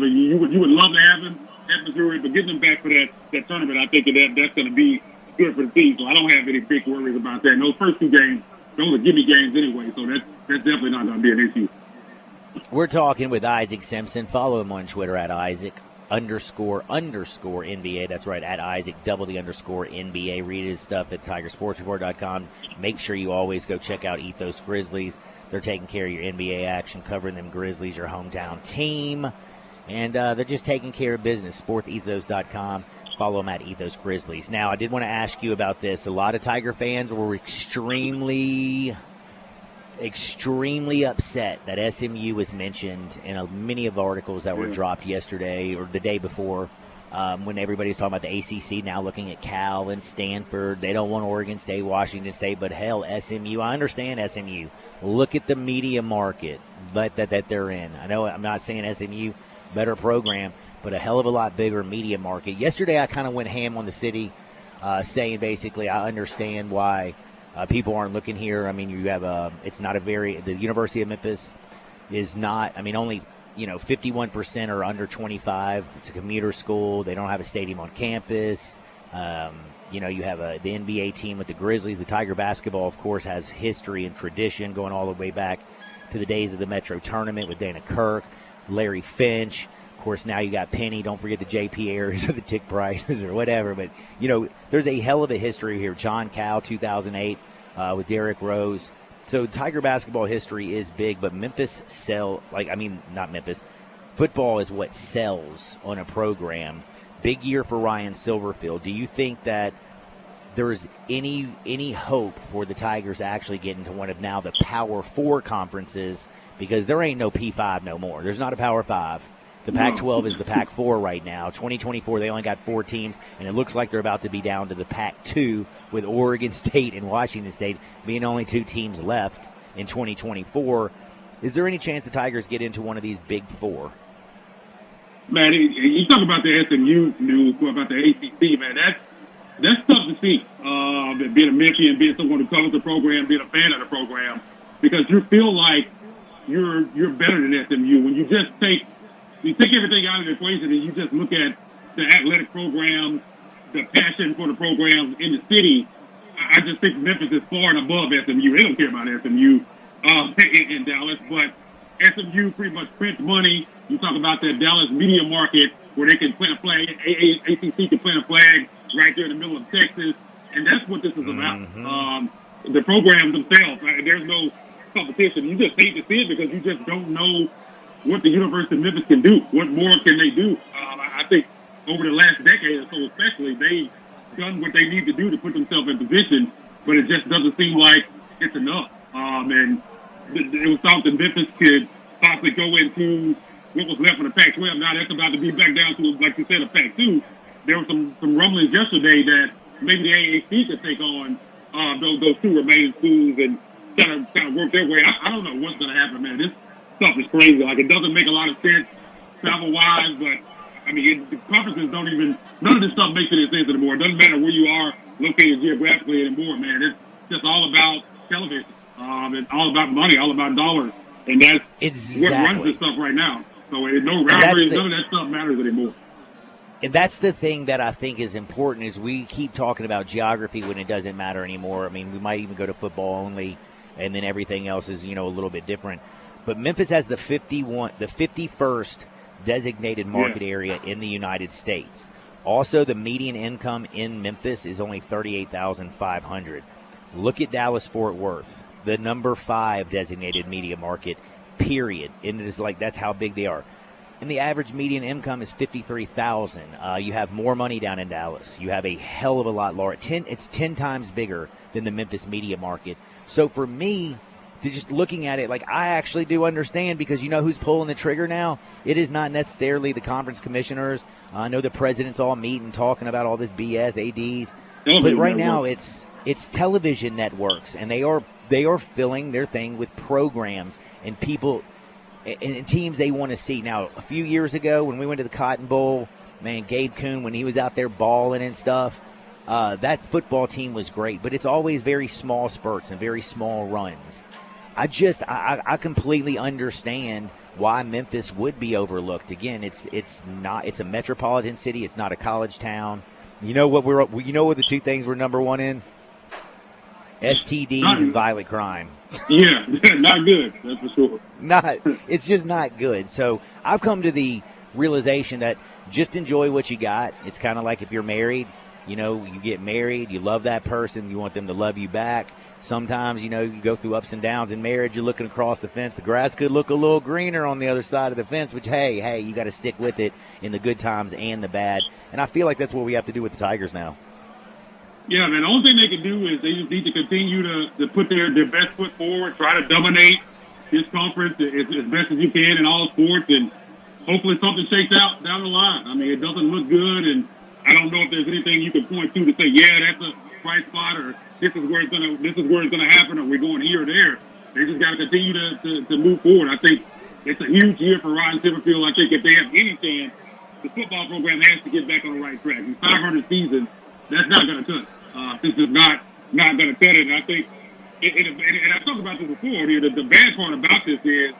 You would love to have him at Missouri, but getting him back for that tournament, I think that's going to be good for the team. So I don't have any big worries about that. And those first 2 games, those are gimme games anyway, so that's definitely not going to be an issue. We're talking with Isaac Simpson. Follow him on Twitter at Isaac__NBA. That's right, at Isaac _NBA. Read his stuff at TigerSportsReport.com. Make sure you always go check out Ethos Grizzlies. They're taking care of your NBA action, covering them Grizzlies, your hometown team. And they're just taking care of business. SportsEthos.com. Follow them at Ethos Grizzlies. Now, I did want to ask you about this. A lot of Tiger fans were extremely upset that SMU was mentioned in many of the articles that were dropped yesterday or the day before when everybody's talking about the ACC now looking at Cal and Stanford. They don't want Oregon State, Washington State, but hell, SMU. I understand SMU. Look at the media market that they're in. I know I'm not saying SMU, better program, but a hell of a lot bigger media market. Yesterday I kind of went ham on the city saying basically I understand why people aren't looking here. I mean, you have the University of Memphis is not, I mean, only, 51% are under 25. It's a commuter school. They don't have a stadium on campus. You have the NBA team with the Grizzlies. The Tiger basketball, of course, has history and tradition going all the way back to the days of the Metro Tournament with Dana Kirk, Larry Finch. Of course, now you got Penny. Don't forget the J.P. Ayers or the Tick Prices or whatever. But, there's a hell of a history here. John Cal, 2008, with Derrick Rose. So Tiger basketball history is big, but Memphis not Memphis. Football is what sells on a program. Big year for Ryan Silverfield. Do you think that there's any hope for the Tigers actually getting to one of now the Power 4 conferences? Because there ain't no P5 no more. There's not a Power 5. The Pac-12 is the Pac-4 right now. 2024, they only got 4 teams, and it looks like they're about to be down to the Pac-2 with Oregon State and Washington State being only 2 teams left in 2024. Is there any chance the Tigers get into one of these big 4? Man, you talk about the SMU news, about the ACC, man. That's tough to see. Being a Memphian, being someone who covers the program, being a fan of the program, because you feel like you're better than SMU when you take everything out of the equation and you just look at the athletic programs, the passion for the programs in the city. I just think Memphis is far and above SMU. They don't care about SMU in Dallas, but SMU pretty much prints money. You talk about the Dallas media market where they can plant a flag, ACC can plant a flag right there in the middle of Texas, and that's what this is about. The programs themselves, there's no competition. You just hate to see it because you just don't know what the University of Memphis can do. What more can they do? I think over the last decade or so especially, they've done what they need to do to put themselves in position, but it just doesn't seem like it's enough. And it was thought that Memphis could possibly go into what was left of the Pac-12. Now that's about to be back down to, like you said, a Pac-2. There were some rumblings yesterday that maybe the AAC could take on those two remaining schools and kind of work their way. I don't know what's going to happen, man. This stuff is crazy. Like, it doesn't make a lot of sense travel-wise, but I mean, the conferences don't even, none of this stuff makes any sense anymore. It doesn't matter where you are located geographically anymore, man. It's just all about television. It's all about money, all about dollars. And that's what runs this stuff right now. So no rivalries, none of that stuff matters anymore. And that's the thing that I think is important is we keep talking about geography when it doesn't matter anymore. I mean, we might even go to football only, and then everything else is, a little bit different. But Memphis has the 51st designated market area in the United States. Also, the median income in Memphis is only $38,500. Look at Dallas-Fort Worth, the number 5 designated media market, period. And it is like that's how big they are. And the average median income is $53,000. You have more money down in Dallas. You have a hell of a lot larger. It's 10 times bigger than the Memphis media market. So for me, just looking at it, like I actually do understand because you know who's pulling the trigger now? It is not necessarily the conference commissioners. I know the presidents all meet and talking about all this BS, ADs. But right now it's television networks, and they are filling their thing with programs and people and teams they want to see. Now, a few years ago when we went to the Cotton Bowl, man, Gabe Kuhn, when he was out there balling and stuff, that football team was great. But it's always very small spurts and very small runs. I completely understand why Memphis would be overlooked. Again, it's a metropolitan city. It's not a college town. You know what the two things we're number one in? STDs and violent crime. Yeah, not good. That's for sure. It's just not good. So I've come to the realization that just enjoy what you got. It's kind of like if you're married, you get married, you love that person, you want them to love you back. Sometimes, you go through ups and downs in marriage. You're looking across the fence. The grass could look a little greener on the other side of the fence, which, hey, you got to stick with it in the good times and the bad. And I feel like that's what we have to do with the Tigers now. Yeah, man, the only thing they can do is they just need to continue to put their best foot forward, try to dominate this conference as best as you can in all sports, and hopefully something shakes out down the line. I mean, it doesn't look good, and I don't know if there's anything you can point to say, yeah, that's a bright spot, or this is where it's gonna happen, or we're going here or there. They just got to continue to move forward. I think it's a huge year for Ryan Silverfield. I think if they have any chance, the football program has to get back on the right track. In 500 seasons, that's not going to cut it. This is not going to cut it. And I think, and I've talked about this before here, the bad part about this is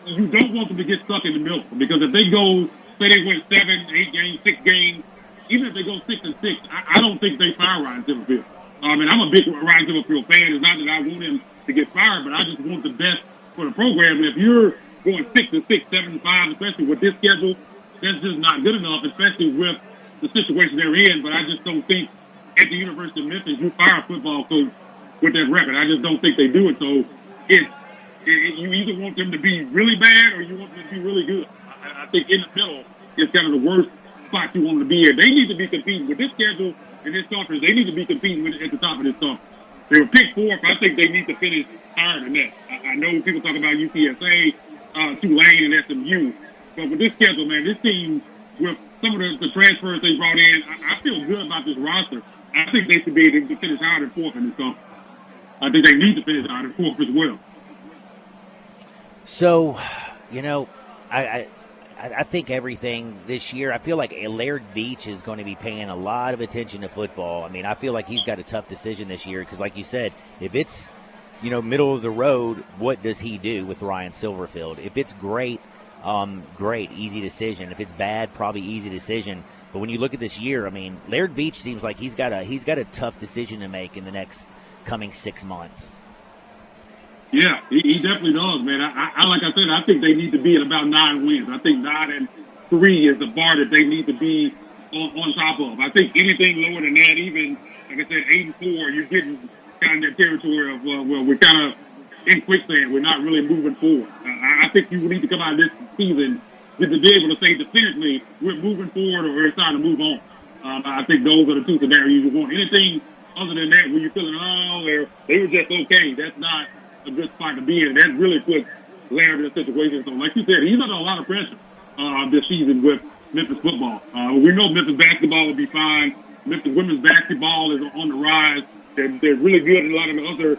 you don't want them to get stuck in the middle, because if they go, say they win 7, 8 games, 6 games, even if they go 6-6, I don't think they fire Ryan Silverfield. And I'm a big Ryan Silverfield fan. It's not that I want him to get fired, but I just want the best for the program. And if you're going 6-6, 7-5, especially with this schedule, that's just not good enough, especially with the situation they're in. But I just don't think at the University of Memphis you fire a football coach with that record. I just don't think they do it. So you either want them to be really bad or you want them to be really good. I think in the middle is kind of the worst spot you want them to be in. They need to be competing with this schedule in this conference. They need to be competing at the top of this conference. They were picked fourth. I think they need to finish higher than that. I know people talk about UTSA, Tulane, and SMU, but with this schedule, man, this team, with some of the transfers they brought in, I feel good about this roster. I think they should be able to finish higher than fourth in this conference. I think they need to finish higher than fourth as well. So, I think everything this year, I feel like Laird Beach is going to be paying a lot of attention to football. I mean, I feel like he's got a tough decision this year because, like you said, if it's, middle of the road, what does he do with Ryan Silverfield? If it's great, great, easy decision. If it's bad, probably easy decision. But when you look at this year, I mean, Laird Beach seems like he's got a tough decision to make in the next coming 6 months. Yeah, he definitely does, man. I like I said, I think they need to be at about 9 wins. I think 9-3 is the bar that they need to be on top of. I think anything lower than that, even, like I said, 8-4, you're getting kind of that territory of, well, we're kind of in quicksand. We're not really moving forward. I think you need to come out of this season to be able to say definitively we're moving forward or it's time to move on. I think those are the two scenarios you want. Anything other than that, where you're feeling, they were just okay, that's not a good spot to be in. That really puts Larry in a situation. So, like you said, he's under a lot of pressure this season with Memphis football. We know Memphis basketball will be fine. Memphis women's basketball is on the rise. They're really good in a lot of the other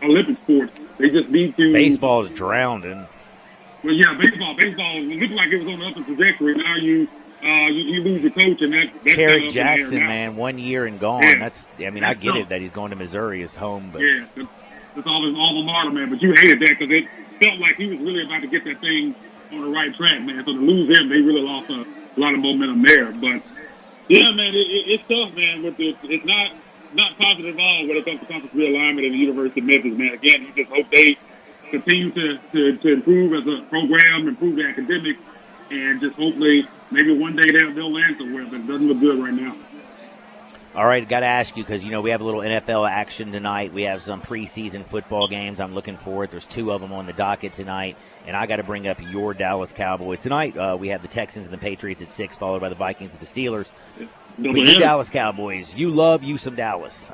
Olympic sports. They just need to. Baseball's drowning. Well, yeah, baseball looked like it was on the upper trajectory. Now you lose your coach, and that's Carrick Jackson, man, 1 year and gone. Yeah. I get it that he's going to Missouri, his home, but yeah, that's all his alma mater, man. But you hated that because it felt like he was really about to get that thing on the right track, man. So to lose him, they really lost a lot of momentum there. But yeah, man, it's tough, man. It's not positive at all when it comes to conference realignment at the University of Memphis, man. Again, you just hope they continue to improve as a program, improve the academics, and just hopefully maybe one day they'll land somewhere, but it doesn't look good right now. All right, got to ask you because, we have a little NFL action tonight. We have some preseason football games. I'm looking forward. There's 2 of them on the docket tonight, and I got to bring up your Dallas Cowboys. Tonight, we have the Texans and the Patriots at 6, followed by the Vikings and the Steelers. But you Dallas Cowboys, you love you some Dallas.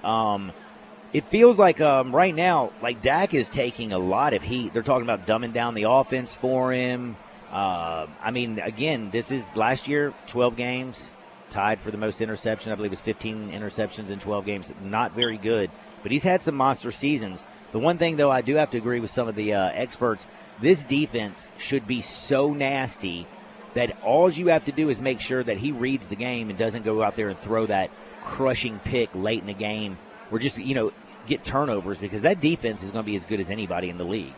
It feels like right now, like Dak is taking a lot of heat. They're talking about dumbing down the offense for him. Again, this is last year, 12 games, tied for the most interception. I believe it was 15 interceptions in 12 games. Not very good, but he's had some monster seasons. The one thing, though, I do have to agree with some of the experts, this defense should be so nasty that all you have to do is make sure that he reads the game and doesn't go out there and throw that crushing pick late in the game or just, get turnovers, because that defense is going to be as good as anybody in the league.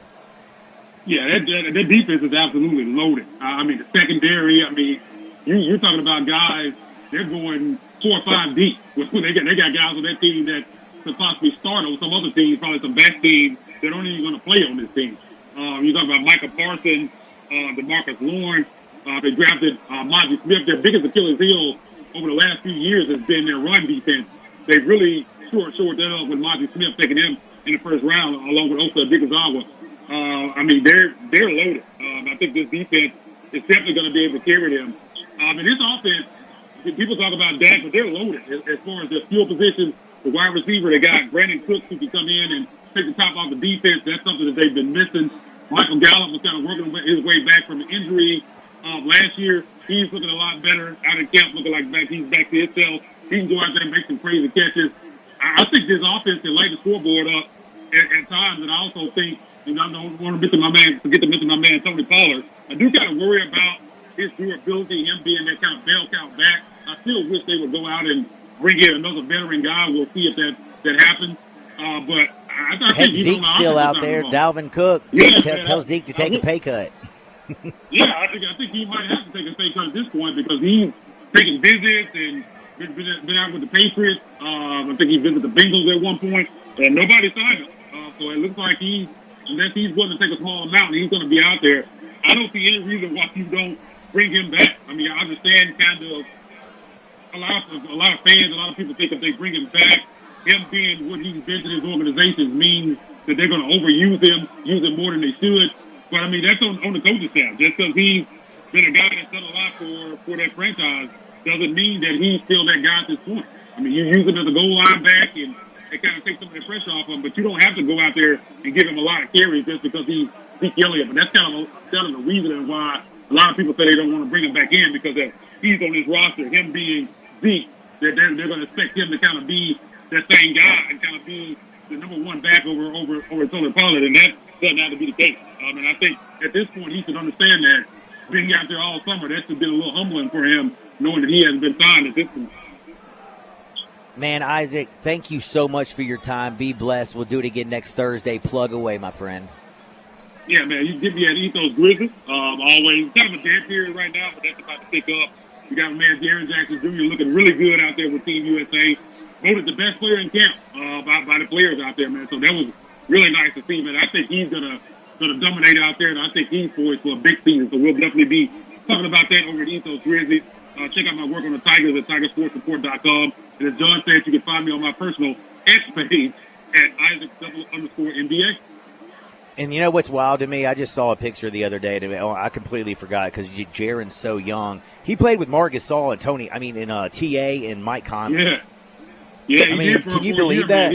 Yeah, that defense is absolutely loaded. The secondary, you're talking about guys, they're going 4 or 5 deep. They got guys on that team that could possibly start on some other teams, probably some best teams that aren't even going to play on this team. You're talking about Micah Parsons, DeMarcus Lawrence. They drafted Monty Smith. Their biggest Achilles heel over the last few years has been their run defense. They've really shored that up with Monty Smith taking him in the first round, along with Osa Digazawa. They're loaded. I think this defense is definitely going to be able to carry them. This offense, people talk about Dak, but they're loaded as far as their skill positions. The wide receiver, they got Brandon Cooks who can come in and take the top off the defense. That's something that they've been missing. Michael Gallup was kind of working his way back from an injury last year. He's looking a lot better out in camp, looking like he's back to himself. He can go out there and make some crazy catches. I think this offense can light the scoreboard up at times, and I also think, I don't want to forget to mention my man Tony Pollard. I do kind of worry about his durability, him being that kind of bell count back. I still wish they would go out and bring in another veteran guy. We'll see if that happens. But I think Zeke's still out there. Dalvin Cook. Tell Zeke to take a pay cut. Yeah, I think he might have to take a pay cut at this point because he's taking visits and been out with the Patriots. I think he visited the Bengals at one point, and nobody signed him. So it looks like unless he's willing to take a small amount, he's going to be out there. I don't see any reason why you don't bring him back. I understand kind of a lot of fans, a lot of people think if they bring him back, him being what he's been to his organizations means that they're going to overuse him, use him more than they should. But, that's on the coaching staff. Just because he's been a guy that's done a lot for that franchise doesn't mean that he's still that guy at this point. You use him as a goal line back and it kind of takes some of the pressure off him, but you don't have to go out there and give him a lot of carries just because he's Zeke Elliott. But that's kind of the reason why a lot of people say they don't want to bring him back in because he's on his roster, him being Zeke, they're going to expect him to kind of be that same guy and kind of be the number one back over Tony Pollard, and that doesn't have to be the case. I think at this point he should understand that being out there all summer, that should be a little humbling for him, knowing that he hasn't been signed at this point. Man, Isaac, thank you so much for your time. Be blessed. We'll do it again next Thursday. Plug away, my friend. Yeah, man, you get me at Ethos Grizzlies. Always kind of a dead period right now, but that's about to pick up. We got my man Darren Jackson Jr. looking really good out there with Team USA. Voted the best player in camp by the players out there, man. So that was really nice to see, man. I think he's gonna dominate out there, and I think he's poised for a big season. So we'll definitely be talking about that over at Ethos Grizzlies. Check out my work on the Tigers at TigerSportsReport.com. And as John said, you can find me on my personal X page at Isaac_NBA. And you know what's wild to me? I just saw a picture the other day. I completely forgot because Jaron's so young. He played with Marc Gasol and TA and Mike Conley. Yeah. Can you believe that?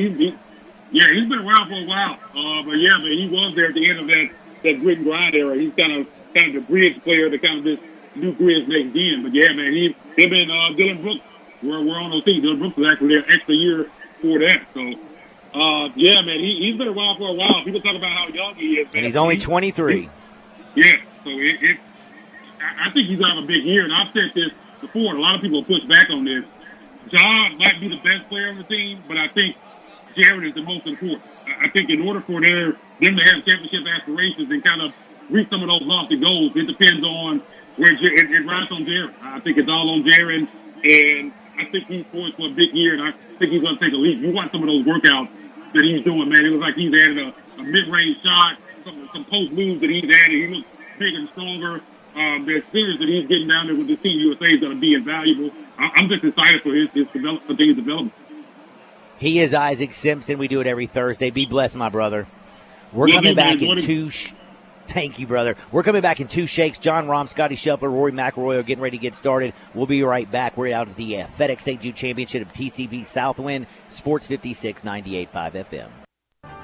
Yeah, he's been around for a while. But yeah, man, he was there at the end of that grit and grind era. He's kind of the bridge player to kind of this new bridge next gen. But yeah, man, him and Dylan Brooks were on those teams. Dylan Brooks was actually there extra year for that. So yeah, man, he's been around for a while. People talk about how young he is, man. And he's only 23. Yeah, so I think he's gonna have a big year. And I've said this before, and a lot of people push back on this. John might be the best player on the team, but I think Jared is the most important. I think in order for them to have championship aspirations and kind of reach some of those lofty goals, it depends on where it rides on Jared. I think it's all on Jared, and I think he's poised for a big year, and I think he's going to take a leap. You watch some of those workouts that he's doing, man. It was like he's added a mid-range shot, some post moves that he's added. He looks bigger and stronger. The experience that he's getting down there with the Team USA is going to be invaluable. I'm just excited for his continued development. He is Isaac Simpson. We do it every Thursday. Be blessed, my brother. We're coming back in two. Thank you, brother. We're coming back in two shakes. John Rahm, Scotty Scheffler, Rory McIlroy are getting ready to get started. We'll be right back. We're out at the FedEx St. Jude Championship of TCB Southwind, Sports 56, 98.5 FM.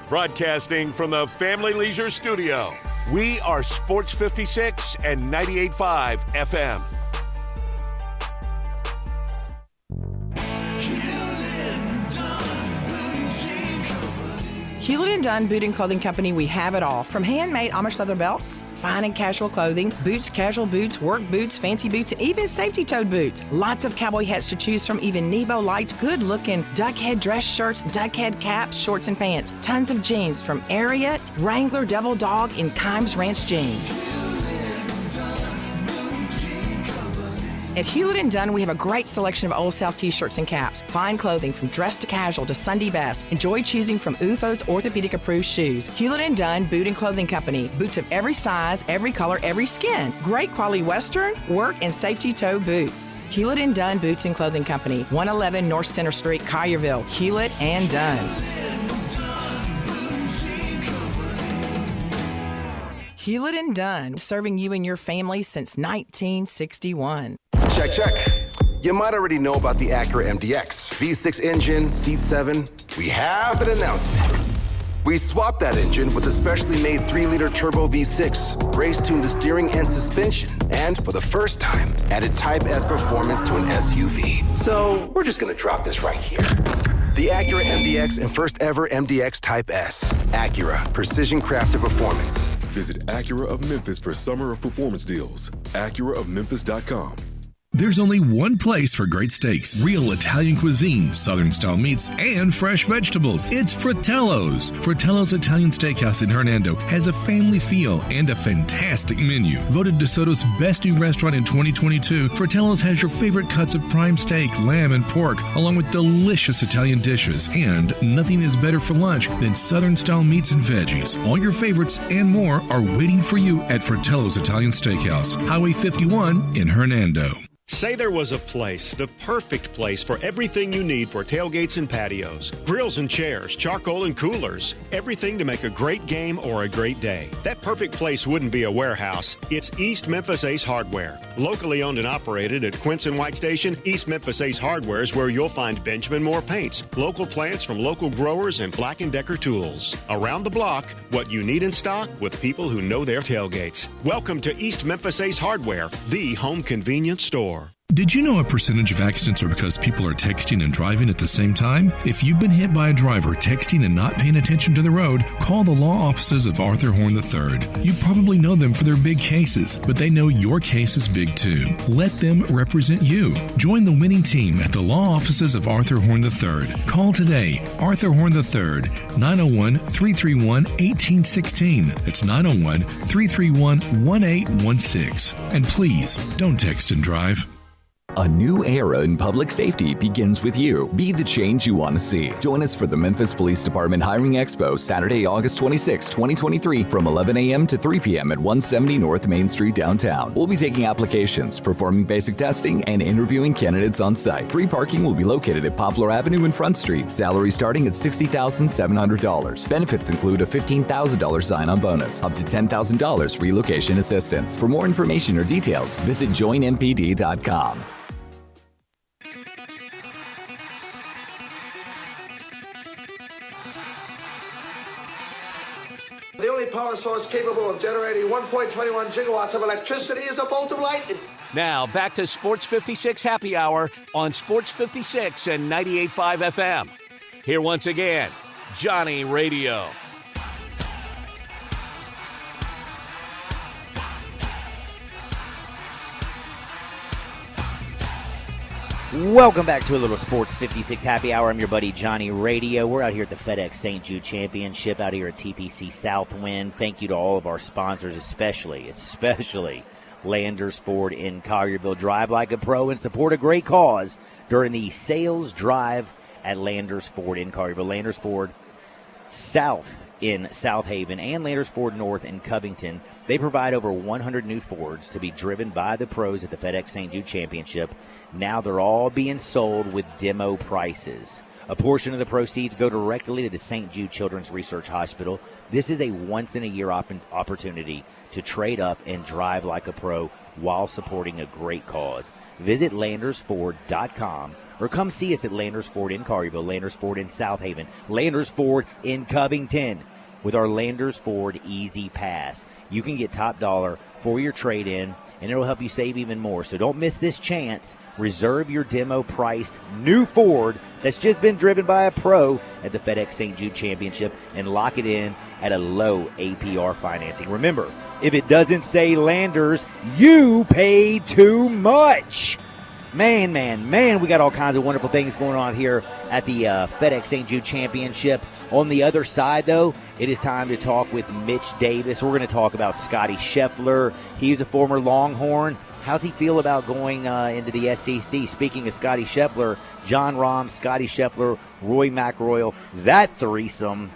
Broadcasting from the Family Leisure Studio, we are Sports 56 and 98.5 FM. Hewlett & Dunn Boot and Clothing Company, we have it all. From handmade Amish leather belts, fine and casual clothing, boots, casual boots, work boots, fancy boots, and even safety-toed boots. Lots of cowboy hats to choose from, even Nebo lights, good-looking duck head dress shirts, duck head caps, shorts, and pants. Tons of jeans from Ariat, Wrangler, Devil Dog, and Kimes Ranch jeans. At Hewlett & Dunn, we have a great selection of Old South T-shirts and caps, fine clothing from dress to casual to Sunday best. Enjoy choosing from UFO's orthopedic-approved shoes. Hewlett & Dunn Boot and Clothing Company. Boots of every size, every color, every skin. Great quality Western, work, and safety toe boots. Hewlett & Dunn Boots and Clothing Company. 111 North Center Street, Collierville. Hewlett & Dunn. Hewlett & Dunn, serving you and your family since 1961. Check. You might already know about the Acura MDX. V6 engine, C7. We have an announcement. We swapped that engine with a specially made 3-liter turbo V6, race-tuned the steering and suspension, and for the first time, added Type S performance to an SUV. So we're just gonna drop this right here. The Acura MDX and first ever MDX Type S. Acura, precision crafted performance. Visit Acura of Memphis for Summer of Performance deals. AcuraofMemphis.com. There's only one place for great steaks, real Italian cuisine, Southern-style meats, and fresh vegetables. It's Fratello's. Fratello's Italian Steakhouse in Hernando has a family feel and a fantastic menu. Voted DeSoto's best new restaurant in 2022, Fratello's has your favorite cuts of prime steak, lamb, and pork, along with delicious Italian dishes. And nothing is better for lunch than Southern-style meats and veggies. All your favorites and more are waiting for you at Fratello's Italian Steakhouse, Highway 51 in Hernando. Say there was a place, the perfect place for everything you need for tailgates and patios. Grills and chairs, charcoal and coolers. Everything to make a great game or a great day. That perfect place wouldn't be a warehouse. It's East Memphis Ace Hardware. Locally owned and operated at Quince and White Station, East Memphis Ace Hardware is where you'll find Benjamin Moore paints, local plants from local growers, and Black & Decker tools. Around the block, what you need in stock with people who know their tailgates. Welcome to East Memphis Ace Hardware, the home convenience store. Did you know a percentage of accidents are because people are texting and driving at the same time? If you've been hit by a driver texting and not paying attention to the road, call the law offices of Arthur Horn III. You probably know them for their big cases, but they know your case is big too. Let them represent you. Join the winning team at the law offices of Arthur Horn III. Call today, Arthur Horn III, 901-331-1816. That's 901-331-1816. And please, don't text and drive. A new era in public safety begins with you. Be the change you want to see. Join us for the Memphis Police Department Hiring Expo, Saturday, August 26, 2023, from 11 a.m. to 3 p.m. at 170 North Main Street downtown. We'll be taking applications, performing basic testing, and interviewing candidates on site. Free parking will be located at Poplar Avenue and Front Street. Salary starting at $60,700. Benefits include a $15,000 sign-on bonus, up to $10,000 relocation assistance. For more information or details, visit joinmpd.com. The only power source capable of generating 1.21 gigawatts of electricity is a bolt of lightning. Now, back to Sports 56 Happy Hour on Sports 56 and 98.5 FM. Here once again, Johnny Radio. Welcome back to a little Sports 56 Happy Hour. I'm your buddy Johnny Radio. We're out here at the FedEx St. Jude Championship out here at TPC Southwind. Thank you to all of our sponsors, especially Landers Ford in Collierville. Drive like a pro and support a great cause during the sales drive at Landers Ford in Collierville. Landers Ford South in South Haven and Landers Ford North in Covington. They provide over 100 new Fords to be driven by the pros at the FedEx St. Jude Championship. Now they're all being sold with demo prices. A portion of the proceeds go directly to the St. Jude Children's Research Hospital. This is a once-in-a-year opportunity to trade up and drive like a pro while supporting a great cause. Visit LandersFord.com or come see us at Landers Ford in Collierville, Landers Ford in South Haven, Landers Ford in Covington. With our Landers Ford Easy Pass, you can get top dollar for your trade-in, and it'll help you save even more. So don't miss this chance. Reserve your demo-priced new Ford that's just been driven by a pro at the FedEx St. Jude Championship and lock it in at a low APR financing. Remember, if it doesn't say Landers, you pay too much. Man, we got all kinds of wonderful things going on here at the FedEx St. Jude Championship. On the other side, though, it is time to talk with Mitch Davis. We're going to talk about Scotty Scheffler. He's a former Longhorn. How's he feel about going into the SEC? Speaking of Scotty Scheffler, John Rahm, Scotty Scheffler, Roy McIlroy, that threesome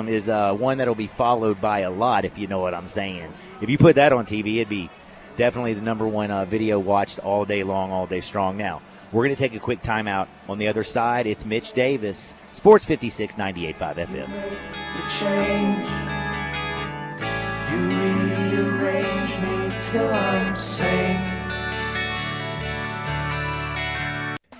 is one that'll be followed by a lot, if you know what I'm saying. If you put that on TV, it'd be definitely the number one video watched all day long, all day strong. Now, we're going to take a quick timeout. On the other side, it's Mitch Davis, Sports 56, 98.5 FM. The change, you rearrange me till I'm sane.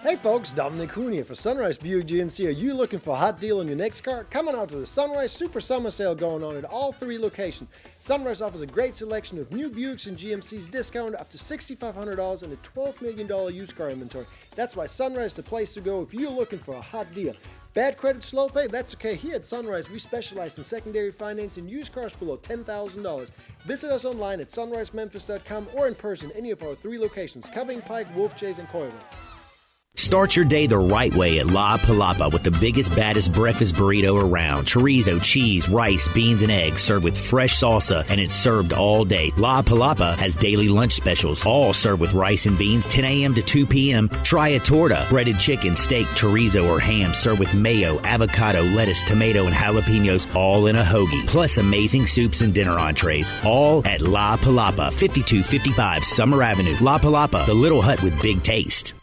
Hey folks, Dominic Hoon here for Sunrise Buick GMC. Are you looking for a hot deal on your next car? Come on out to the Sunrise Super Summer Sale going on at all three locations. Sunrise offers a great selection of new Buicks and GMCs discounted up to $6,500 and a $12 million used car inventory. That's why Sunrise is the place to go if you're looking for a hot deal. Bad credit, slow pay? That's okay. Here at Sunrise, we specialize in secondary finance and used cars below $10,000. Visit us online at sunrisememphis.com or in person any of our three locations, Coving, Pike, Wolf Chase, and Collierville. Start your day the right way at La Palapa with the biggest, baddest breakfast burrito around. Chorizo, cheese, rice, beans, and eggs served with fresh salsa, and it's served all day. La Palapa has daily lunch specials, all served with rice and beans, 10 a.m. to 2 p.m. Try a torta, breaded chicken, steak, chorizo, or ham served with mayo, avocado, lettuce, tomato, and jalapenos, all in a hoagie. Plus amazing soups and dinner entrees, all at La Palapa, 5255 Summer Avenue. La Palapa, the little hut with big taste.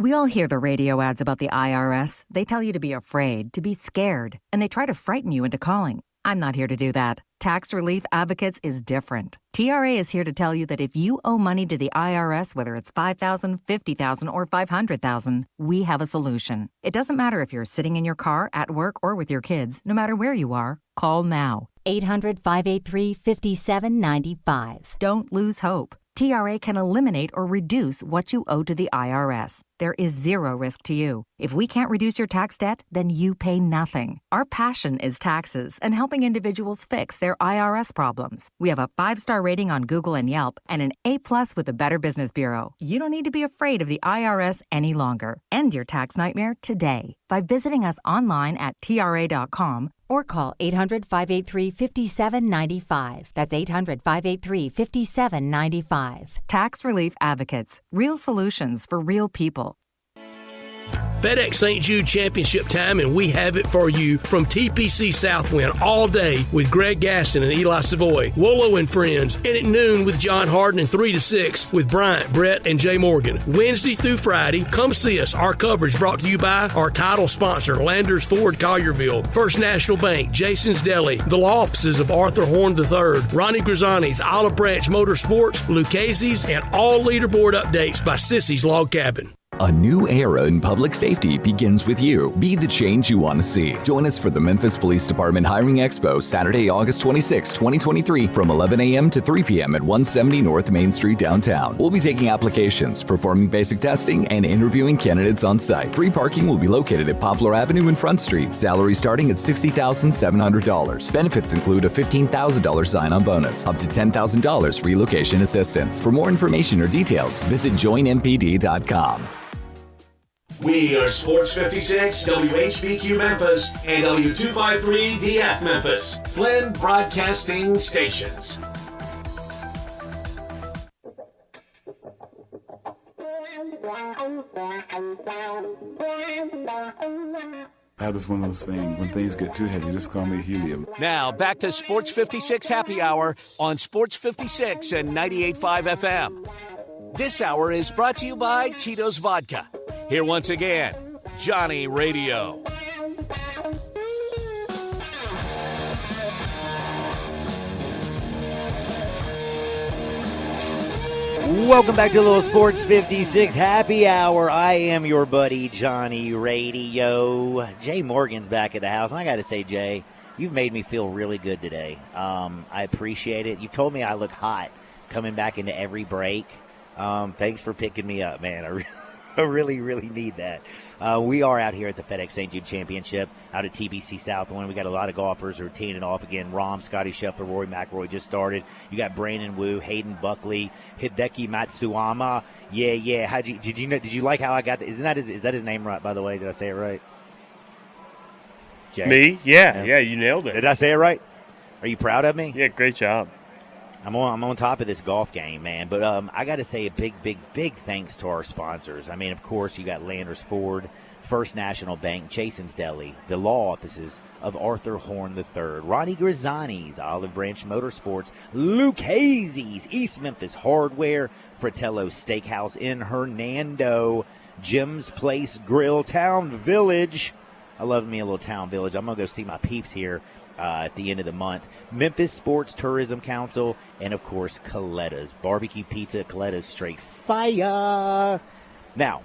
We all hear the radio ads about the IRS. They tell you to be afraid, to be scared, and they try to frighten you into calling. I'm not here to do that. Tax Relief Advocates is different. TRA is here to tell you that if you owe money to the IRS, whether it's $5,000, $50,000, or $500,000, we have a solution. It doesn't matter if you're sitting in your car, at work, or with your kids. No matter where you are, call now. 800-583-5795. Don't lose hope. TRA can eliminate or reduce what you owe to the IRS. There is zero risk to you. If we can't reduce your tax debt, then you pay nothing. Our passion is taxes and helping individuals fix their IRS problems. We have a 5-star rating on Google and Yelp and an A+ with the Better Business Bureau. You don't need to be afraid of the IRS any longer. End your tax nightmare today by visiting us online at TRA.com or call 800-583-5795. That's 800-583-5795. Tax Relief Advocates. Real solutions for real people. FedEx St. Jude Championship time, and we have it for you from TPC Southwind all day with Greg Gaston and Eli Savoy, Wolo and Friends, and at noon with John Harden, and 3 to 6 with Bryant, Brett, and Jay Morgan. Wednesday through Friday, come see us. Our coverage brought to you by our title sponsor, Landers Ford Collierville, First National Bank, Jason's Deli, the law offices of Arthur Horn III, Ronnie Grisani's, Olive Branch Motorsports, Lucchese's, and all leaderboard updates by Sissy's Log Cabin. A new era in public safety begins with you. Be the change you want to see. Join us for the Memphis Police Department Hiring Expo, Saturday, August 26, 2023, from 11 a.m. to 3 p.m. at 170 North Main Street downtown. We'll be taking applications, performing basic testing, and interviewing candidates on site. Free parking will be located at Poplar Avenue and Front Street. Salary starting at $60,700. Benefits include a $15,000 sign-on bonus, up to $10,000 relocation assistance. For more information or details, visit joinmpd.com. We are Sports 56, WHBQ Memphis, and W253DF Memphis, Flynn Broadcasting Stations. That is one of those things. When things get too heavy, just call me helium. Now, back to Sports 56 Happy Hour on Sports 56 and 98.5 FM. This hour is brought to you by Tito's Vodka. Here once again, Johnny Radio. Welcome back to a little Sports 56 Happy Hour. I am your buddy, Johnny Radio. Jay Morgan's back at the house. And I got to say, Jay, you've made me feel really good today. I appreciate it. You told me I look hot coming back into every break. Thanks for picking me up, man. I really, really need that. We are out here at the FedEx St. Jude Championship out at TBC Southwind. We got a lot of golfers who are teeing it off again. Rom, Scotty Scheffler, Rory McIlroy just started. You got Brandon Wu, Hayden Buckley, Hideki Matsuyama. Yeah. Did you like how I got that? Is that his name right, by the way? Did I say it right? Jay? Me? Yeah, you nailed it. Did I say it right? Are you proud of me? Yeah, great job. I'm on top of this golf game, man. But I got to say a big thanks to our sponsors. I mean, of course, you got Landers Ford, First National Bank, Jason's Deli, the law offices of Arthur Horn III, Ronnie Grizzani's, Olive Branch Motorsports, Luke Hazy's, East Memphis Hardware, Fratello's Steakhouse in Hernando, Jim's Place Grill, Town Village. I love me a little Town Village. I'm going to go see my peeps here at the end of the month. Memphis Sports Tourism Council, and, of course, Coletta's. Barbecue Pizza, Coletta's straight fire. Now,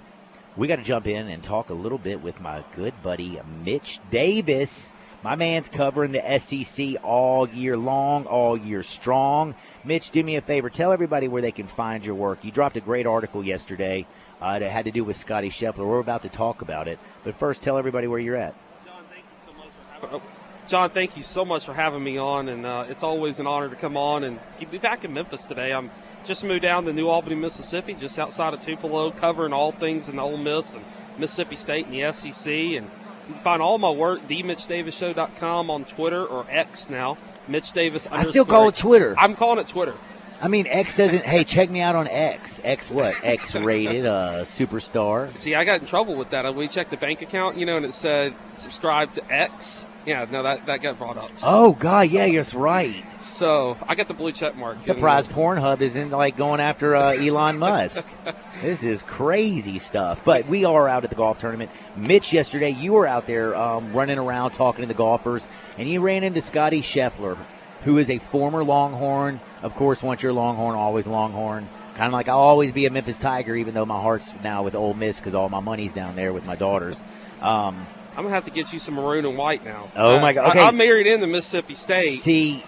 we got to jump in and talk a little bit with my good buddy Mitch Davis. My man's covering the SEC all year long, all year strong. Mitch, do me a favor. Tell everybody where they can find your work. You dropped a great article yesterday that had to do with Scotty Scheffler. We're about to talk about it. But first, tell everybody where you're at. John, thank you so much for having me on, and it's always an honor to come on and be back in Memphis today. I'm just moved down to New Albany, Mississippi, just outside of Tupelo, covering all things in Ole Miss and Mississippi State and the SEC. And you can find all my work, themitchdavisshow.com, on Twitter, or X now, Mitch Davis. I still call it Twitter. I'm calling it Twitter. I mean, X doesn't. Hey, check me out on X. X what? X-rated superstar. See, I got in trouble with that. We checked the bank account, and it said subscribe to X. Yeah, no, that got brought up. Oh, God, yeah, you're right. So I got the blue check mark. Surprised Pornhub isn't going after Elon Musk. This is crazy stuff. But we are out at the golf tournament. Mitch, yesterday, you were out there running around talking to the golfers, and you ran into Scotty Scheffler, who is a former Longhorn. Of course, once you're Longhorn, always Longhorn. Kind of like I'll always be a Memphis Tiger, even though my heart's now with Ole Miss because all my money's down there with my daughters. I'm going to have to get you some maroon and white now. Oh, my God. Okay. I'm married into Mississippi State. See,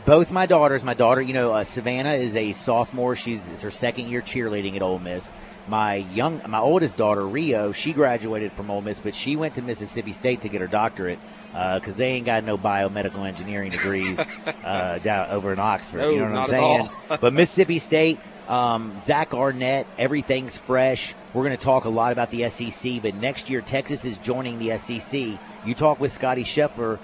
both my daughters. My daughter, Savannah is a sophomore. It's her second year cheerleading at Ole Miss. My oldest daughter, Rio, she graduated from Ole Miss, but she went to Mississippi State to get her doctorate because they ain't got no biomedical engineering degrees down over in Oxford. No, you know what I'm not saying? at all. But Mississippi State, Zach Arnett, everything's fresh. We're going to talk a lot about the SEC, but next year Texas is joining the SEC. You talk with Scotty Scheffler.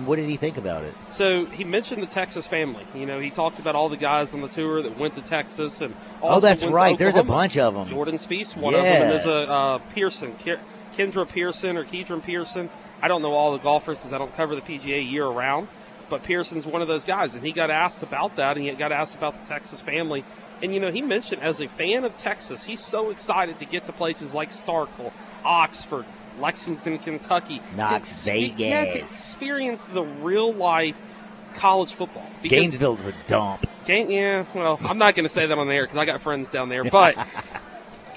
What did he think about it? So he mentioned the Texas family. He talked about all the guys on the tour that went to Texas. And also that's went right. to There's a bunch of them. Jordan Spieth, one of them. And there's a Pearson, Kendra Pearson or Kedron Pearson. I don't know all the golfers because I don't cover the PGA year-round. But Pearson's one of those guys. And he got asked about that, and he got asked about the Texas family. And, he mentioned as a fan of Texas, he's so excited to get to places like Starkville, Oxford, Lexington, Kentucky. Knox Vegas. Yeah, to experience the real-life college football. Gainesville's a dump. I'm not going to say that on the air because I got friends down there. But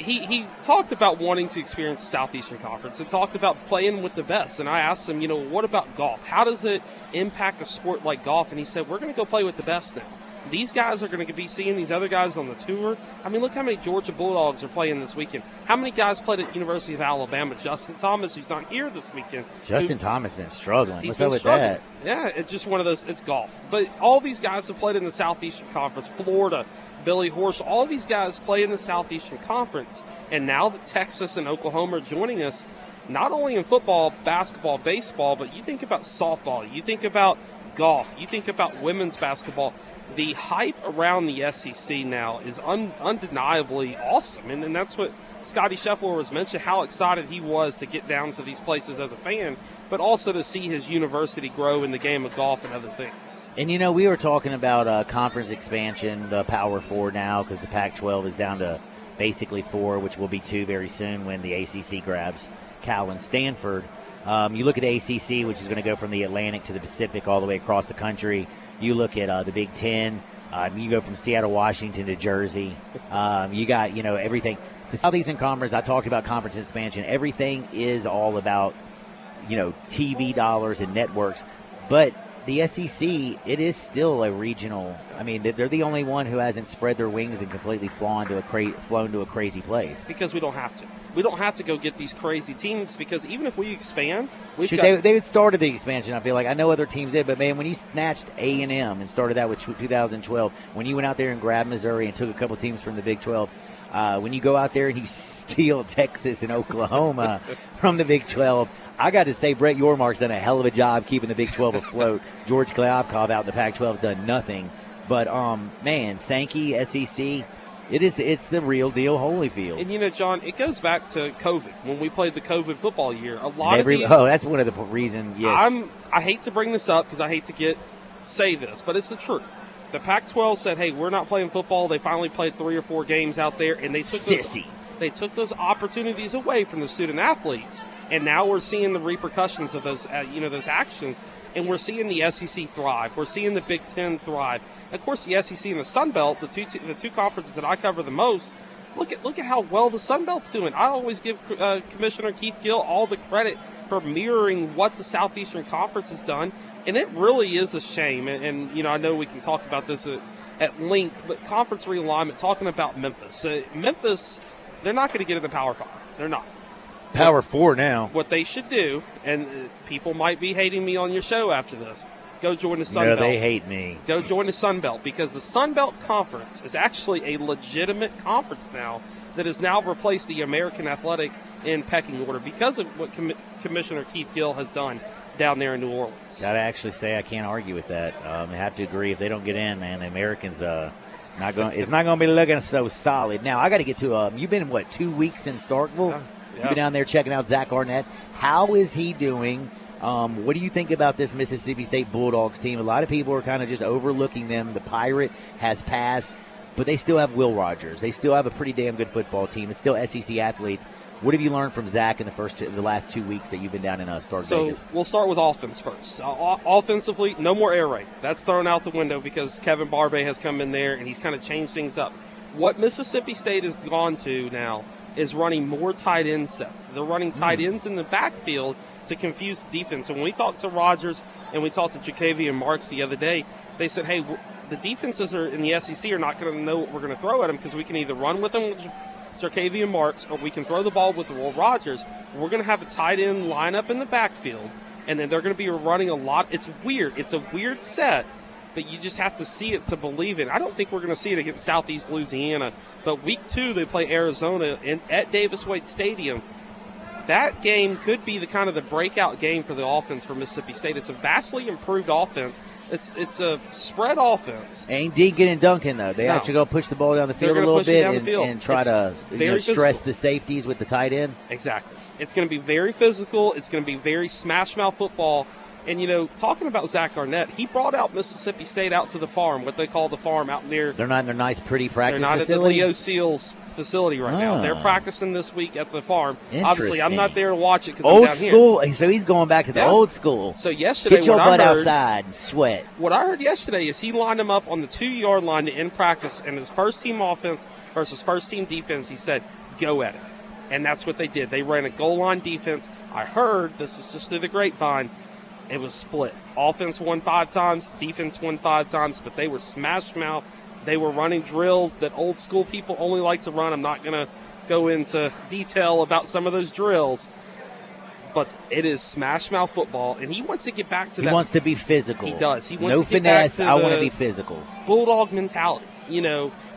he talked about wanting to experience the Southeastern Conference and talked about playing with the best. And I asked him, what about golf? How does it impact a sport like golf? And he said, we're going to go play with the best now. These guys are going to be seeing these other guys on the tour. I mean, look how many Georgia Bulldogs are playing this weekend. How many guys played at University of Alabama? Justin Thomas, who's not here this weekend. Justin Thomas has been struggling. What's up with that? Yeah, it's just one of those. It's golf. But all these guys have played in the Southeastern Conference. Florida, Billy Horsch, all these guys play in the Southeastern Conference. And now that Texas and Oklahoma are joining us, not only in football, basketball, baseball, but you think about softball, you think about golf, you think about women's basketball. The hype around the SEC now is undeniably awesome. And that's what Scotty Scheffler was mentioning, how excited he was to get down to these places as a fan, but also to see his university grow in the game of golf and other things. And, we were talking about conference expansion, the Power 4 now, because the Pac-12 is down to basically 4, which will be 2 very soon when the ACC grabs Cal and Stanford. You look at the ACC, which is going to go from the Atlantic to the Pacific all the way across the country. You look at the Big Ten. You go from Seattle, Washington to Jersey. You got, everything. The Southeastern Conference, I talked about conference expansion. Everything is all about, TV dollars and networks. But the SEC, it is still a regional. I mean, they're the only one who hasn't spread their wings and completely flown to a crazy place. Because we don't have to. We don't have to go get these crazy teams because even if we expand, they had started the expansion. I feel like I know other teams did, but man, when you snatched A&M and started that with 2012, when you went out there and grabbed Missouri and took a couple teams from the Big 12, when you go out there and you steal Texas and Oklahoma from the Big 12, I got to say Brett Yormark's done a hell of a job keeping the Big 12 afloat. George Kliavkoff out in the Pac-12 done nothing. But man, Sankey, SEC. It's the real deal, Holyfield. And John, it goes back to COVID when we played the COVID football year. That's one of the reasons. Yes, I hate to bring this up because I hate to say this, but it's the truth. The Pac-12 said, "Hey, we're not playing football." They finally played 3 or 4 games out there, and they took those opportunities away from the student athletes. And now we're seeing the repercussions of those, those actions. And we're seeing the SEC thrive. We're seeing the Big Ten thrive. Of course, the SEC and the Sun Belt, the two conferences that I cover the most. Look at how well the Sun Belt's doing. I always give Commissioner Keith Gill all the credit for mirroring what the Southeastern Conference has done, and it really is a shame. And I know we can talk about this at length, but conference realignment. Talking about Memphis, Memphis, they're not going to get in the Power 5. They're not. Power 4 now. What they should do, and people might be hating me on your show after this, go join the Sun Belt. No, they hate me. Go join the Sun Belt because the Sun Belt Conference is actually a legitimate conference now that has now replaced the American Athletic in pecking order because of what Commissioner Keith Gill has done down there in New Orleans. Gotta actually say I can't argue with that. I have to agree. If they don't get in, man, the Americans it's not going to be looking so solid. Now I got to get to you've been 2 weeks in Starkville. You've been down there checking out Zach Arnett. How is he doing? What do you think about this Mississippi State Bulldogs team? A lot of people are kind of just overlooking them. The Pirate has passed, but they still have Will Rogers. They still have a pretty damn good football team. It's still SEC athletes. What have you learned from Zach in the last 2 weeks that you've been down in Vegas? So we'll start with offense first. Offensively, no more air raid. That's thrown out the window because Kevin Barbay has come in there and he's kind of changed things up. What Mississippi State has gone to now is running more tight end sets. They're running tight ends in the backfield to confuse the defense. And when we talked to Rogers and we talked to Jacavian Marks the other day, they said, hey, the defenses in the SEC are not going to know what we're going to throw at them because we can either run with them with Jacavian Marks or we can throw the ball with Will Rogers. We're going to have a tight end lineup in the backfield, and then they're going to be running a lot. It's weird. It's a weird set, but you just have to see it to believe it. I don't think we're going to see it against Southeast Louisiana, but week 2 they play Arizona at Davis Wade Stadium. That game could be the breakout game for the offense for Mississippi State. It's a vastly improved offense. It's a spread offense. Ain't Deacon and Duncan, though. They actually going to push the ball down the field a little bit and try to stress the safeties with the tight end. Exactly. It's going to be very physical. It's going to be very smash-mouth football. And, talking about Zach Arnett, he brought out Mississippi State out to the farm, what they call the farm out near. They're not in their nice, pretty practice facility? They're not at the Leo Seals facility right now. They're practicing this week at the farm. Obviously, I'm not there to watch it because I'm down here. Old school. So he's going back to the old school. So yesterday, get your butt outside and sweat. What I heard yesterday is he lined them up on the 2-yard line to end practice, and his first-team offense versus first-team defense, he said, go at it. And that's what they did. They ran a goal line defense. I heard, this is just through the grapevine, it was split. Offense won 5 times, defense won 5 times, but they were smash mouth. They were running drills that old school people only like to run. I'm not going to go into detail about some of those drills, but it is smash mouth football, and he wants to get back to that. He wants to be physical. He does. He wants no to get finesse. back to I want to be physical. Bulldog mentality,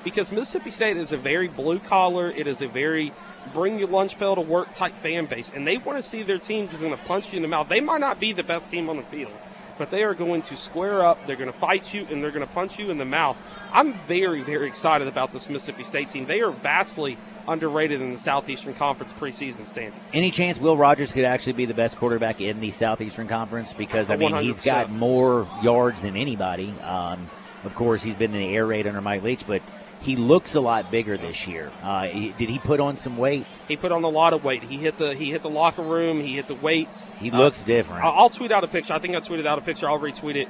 because Mississippi State is a very blue collar. It is a very bring your lunch pail to work type fan base, and they want to see their team is going to punch you in the mouth. They might not be the best team on the field, but they are going to square up. They're going to fight you, and they're going to punch you in the mouth. I'm very, very excited about this Mississippi State team. They are vastly underrated in the Southeastern Conference preseason standings. Any chance Will Rogers could actually be the best quarterback in the Southeastern Conference? Because, I mean, 100%. He's got more yards than anybody. Of course, he's been in the air raid under Mike Leach, but he looks a lot bigger this year. Did he put on some weight? He put on a lot of weight. He hit the locker room. He hit the weights. He looks different. I'll tweet out a picture. I think I tweeted out a picture. I'll retweet it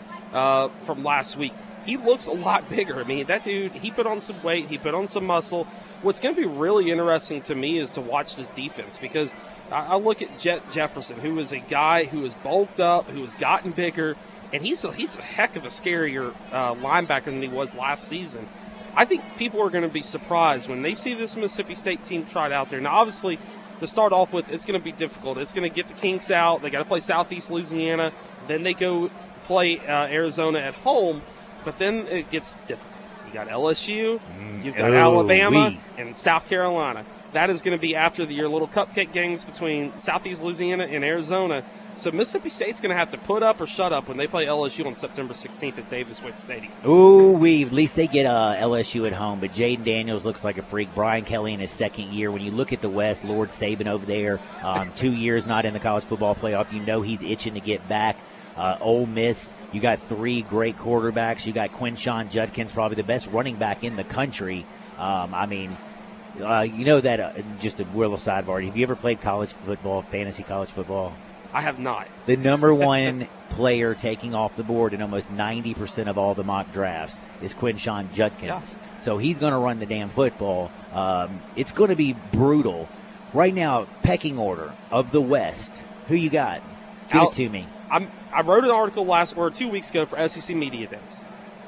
from last week. He looks a lot bigger. I mean, that dude, he put on some weight. He put on some muscle. What's going to be really interesting to me is to watch this defense, because I look at Jet Jefferson, who is a guy who is bulked up, who has gotten bigger, and he's a heck of a scarier linebacker than he was last season. I think people are going to be surprised when they see this Mississippi State team trot out there. Now, obviously, to start off with, it's going to be difficult. It's going to get the Kinks out. They got to play Southeast Louisiana. Then they go play Arizona at home. But then it gets difficult. You got LSU, you've got Alabama, and South Carolina. That is going to be after your little cupcake games between Southeast Louisiana and Arizona. So Mississippi State's going to have to put up or shut up when they play LSU on September 16th at Davis-Wade Stadium. At least they get LSU at home. But Jaden Daniels looks like a freak. Brian Kelly in his second year. When you look at the West, Lord Saban over there, 2 years not in the college football playoff. You know he's itching to get back. Ole Miss, you got 3 great quarterbacks. You got Quinshawn Judkins, probably the best running back in the country. Just a little sidebar. Have you ever played college football, fantasy college football? I have not. The number one player taking off the board in almost 90% of all the mock drafts is Quinshawn Judkins. Yeah. So he's going to run the damn football. It's going to be brutal. Right now, pecking order of the West. Who you got? Give it to me. I wrote an article 2 weeks ago for SEC Media Days.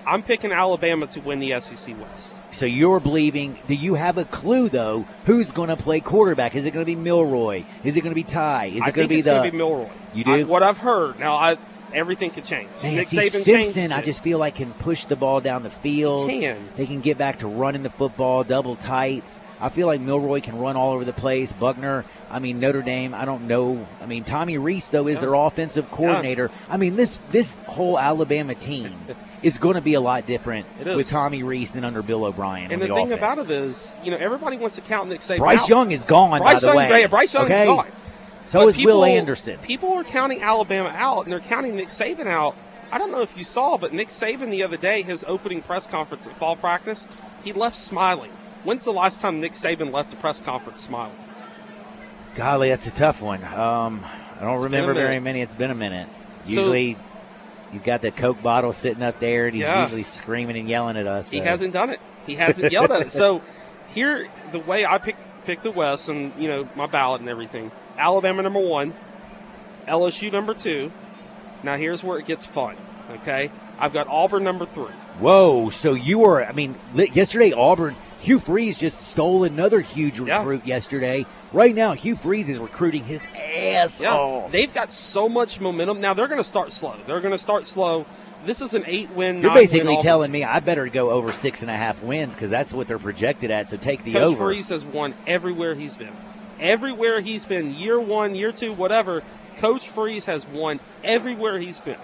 I'm picking Alabama to win the SEC West. So you're believing, do you have a clue, though, who's going to play quarterback? Is it going to be Milroy? Is it going to be Ty? Is it going to be it's going to be Milroy. You do? What I've heard. Now, everything could change. Nick Saban Simpson, I just feel like, can push the ball down the field. They can get back to running the football, double tights. I feel like Milroy can run all over the place. Buckner, Notre Dame, I don't know. Tommy Rees, though, is their offensive coordinator. Yeah. This whole Alabama team is going to be a lot different with Tommy Rees than under Bill O'Brien. And the thing about it is, everybody wants to count Nick Saban Bryce out. Young is gone, by the way. Bryce Young is gone. So is Will Anderson. People are counting Alabama out, and they're counting Nick Saban out. I don't know if you saw, but Nick Saban the other day, his opening press conference at fall practice, he left smiling. When's the last time Nick Saban left a press conference smiling? Golly, that's a tough one. I don't remember very many. It's been a minute. Usually he's got the Coke bottle sitting up there, and he's usually screaming and yelling at us. He hasn't done it. He hasn't yelled at it. So here, the way I pick the West and, my ballot and everything, Alabama number 1, LSU number 2. Now here's where it gets fun, okay? I've got Auburn number 3. Whoa, so you were, yesterday Auburn, Hugh Freeze just stole another huge recruit yesterday. Right now, Hugh Freeze is recruiting his ass off. They've got so much momentum. Now, they're going to start slow. This is an 8-win, You're basically telling me I better go over 6.5 wins because that's what they're projected at, so take the Coach over. Coach Freeze has won everywhere he's been. Everywhere he's been, year 1, year 2, whatever, Coach Freeze has won everywhere he's been.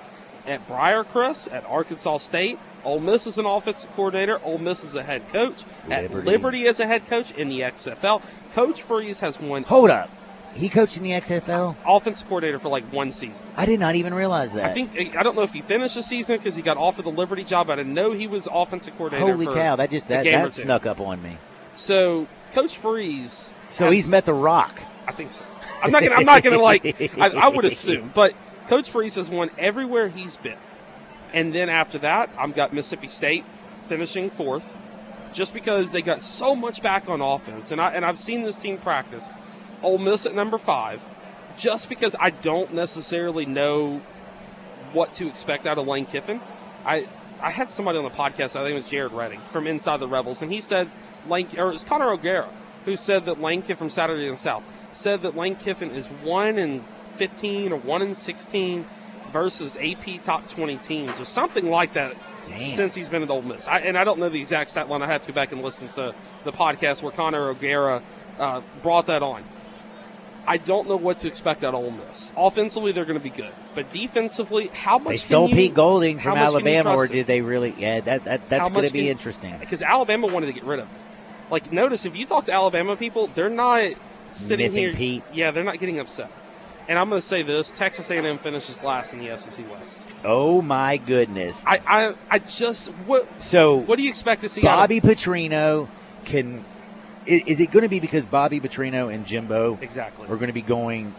At Briarcrest, at Arkansas State, Ole Miss is an offensive coordinator. Ole Miss is a head coach. At Liberty as a head coach in the XFL. Coach Freeze has won. Hold up. He coached in the XFL? Offensive coordinator for 1 season. I did not even realize that. I don't know if he finished the season because he got offered the Liberty job, but I know he was offensive coordinator. Holy cow, that snuck up on me. So Coach Freeze. He's met the Rock. I think so. I'm not gonna I would assume, but Coach Freeze has won everywhere he's been. And then after that, I've got Mississippi State finishing 4th. just because they got so much back on offense. And I've seen this team practice. Ole Miss at number 5, just because I don't necessarily know what to expect out of Lane Kiffin. I had somebody on the podcast, I think it was Jared Redding from Inside the Rebels, and he said it was Connor O'Gara who said that Lane Kiffin from Saturday in the South said that Lane Kiffin is 1-15 or 1-16 versus AP top 20 teams or something like that. Damn. Since he's been at Ole Miss. I don't know the exact stat line. I have to go back and listen to the podcast where Connor O'Gara brought that on. I don't know what to expect out of Ole Miss. Offensively, they're going to be good. But defensively, how much they stole Pete Golding from Alabama, or it? Did they really? Yeah, that's going to be interesting. Because Alabama wanted to get rid of him. Like, notice, if you talk to Alabama people, they're not sitting missing here. Pete. Yeah, they're not getting upset. And I'm going to say this, Texas A&M finishes last in the SEC West. Oh, my goodness. I just – what do you expect to see Bobby Petrino can – is it going to be because Bobby Petrino and Jimbo exactly are going to be going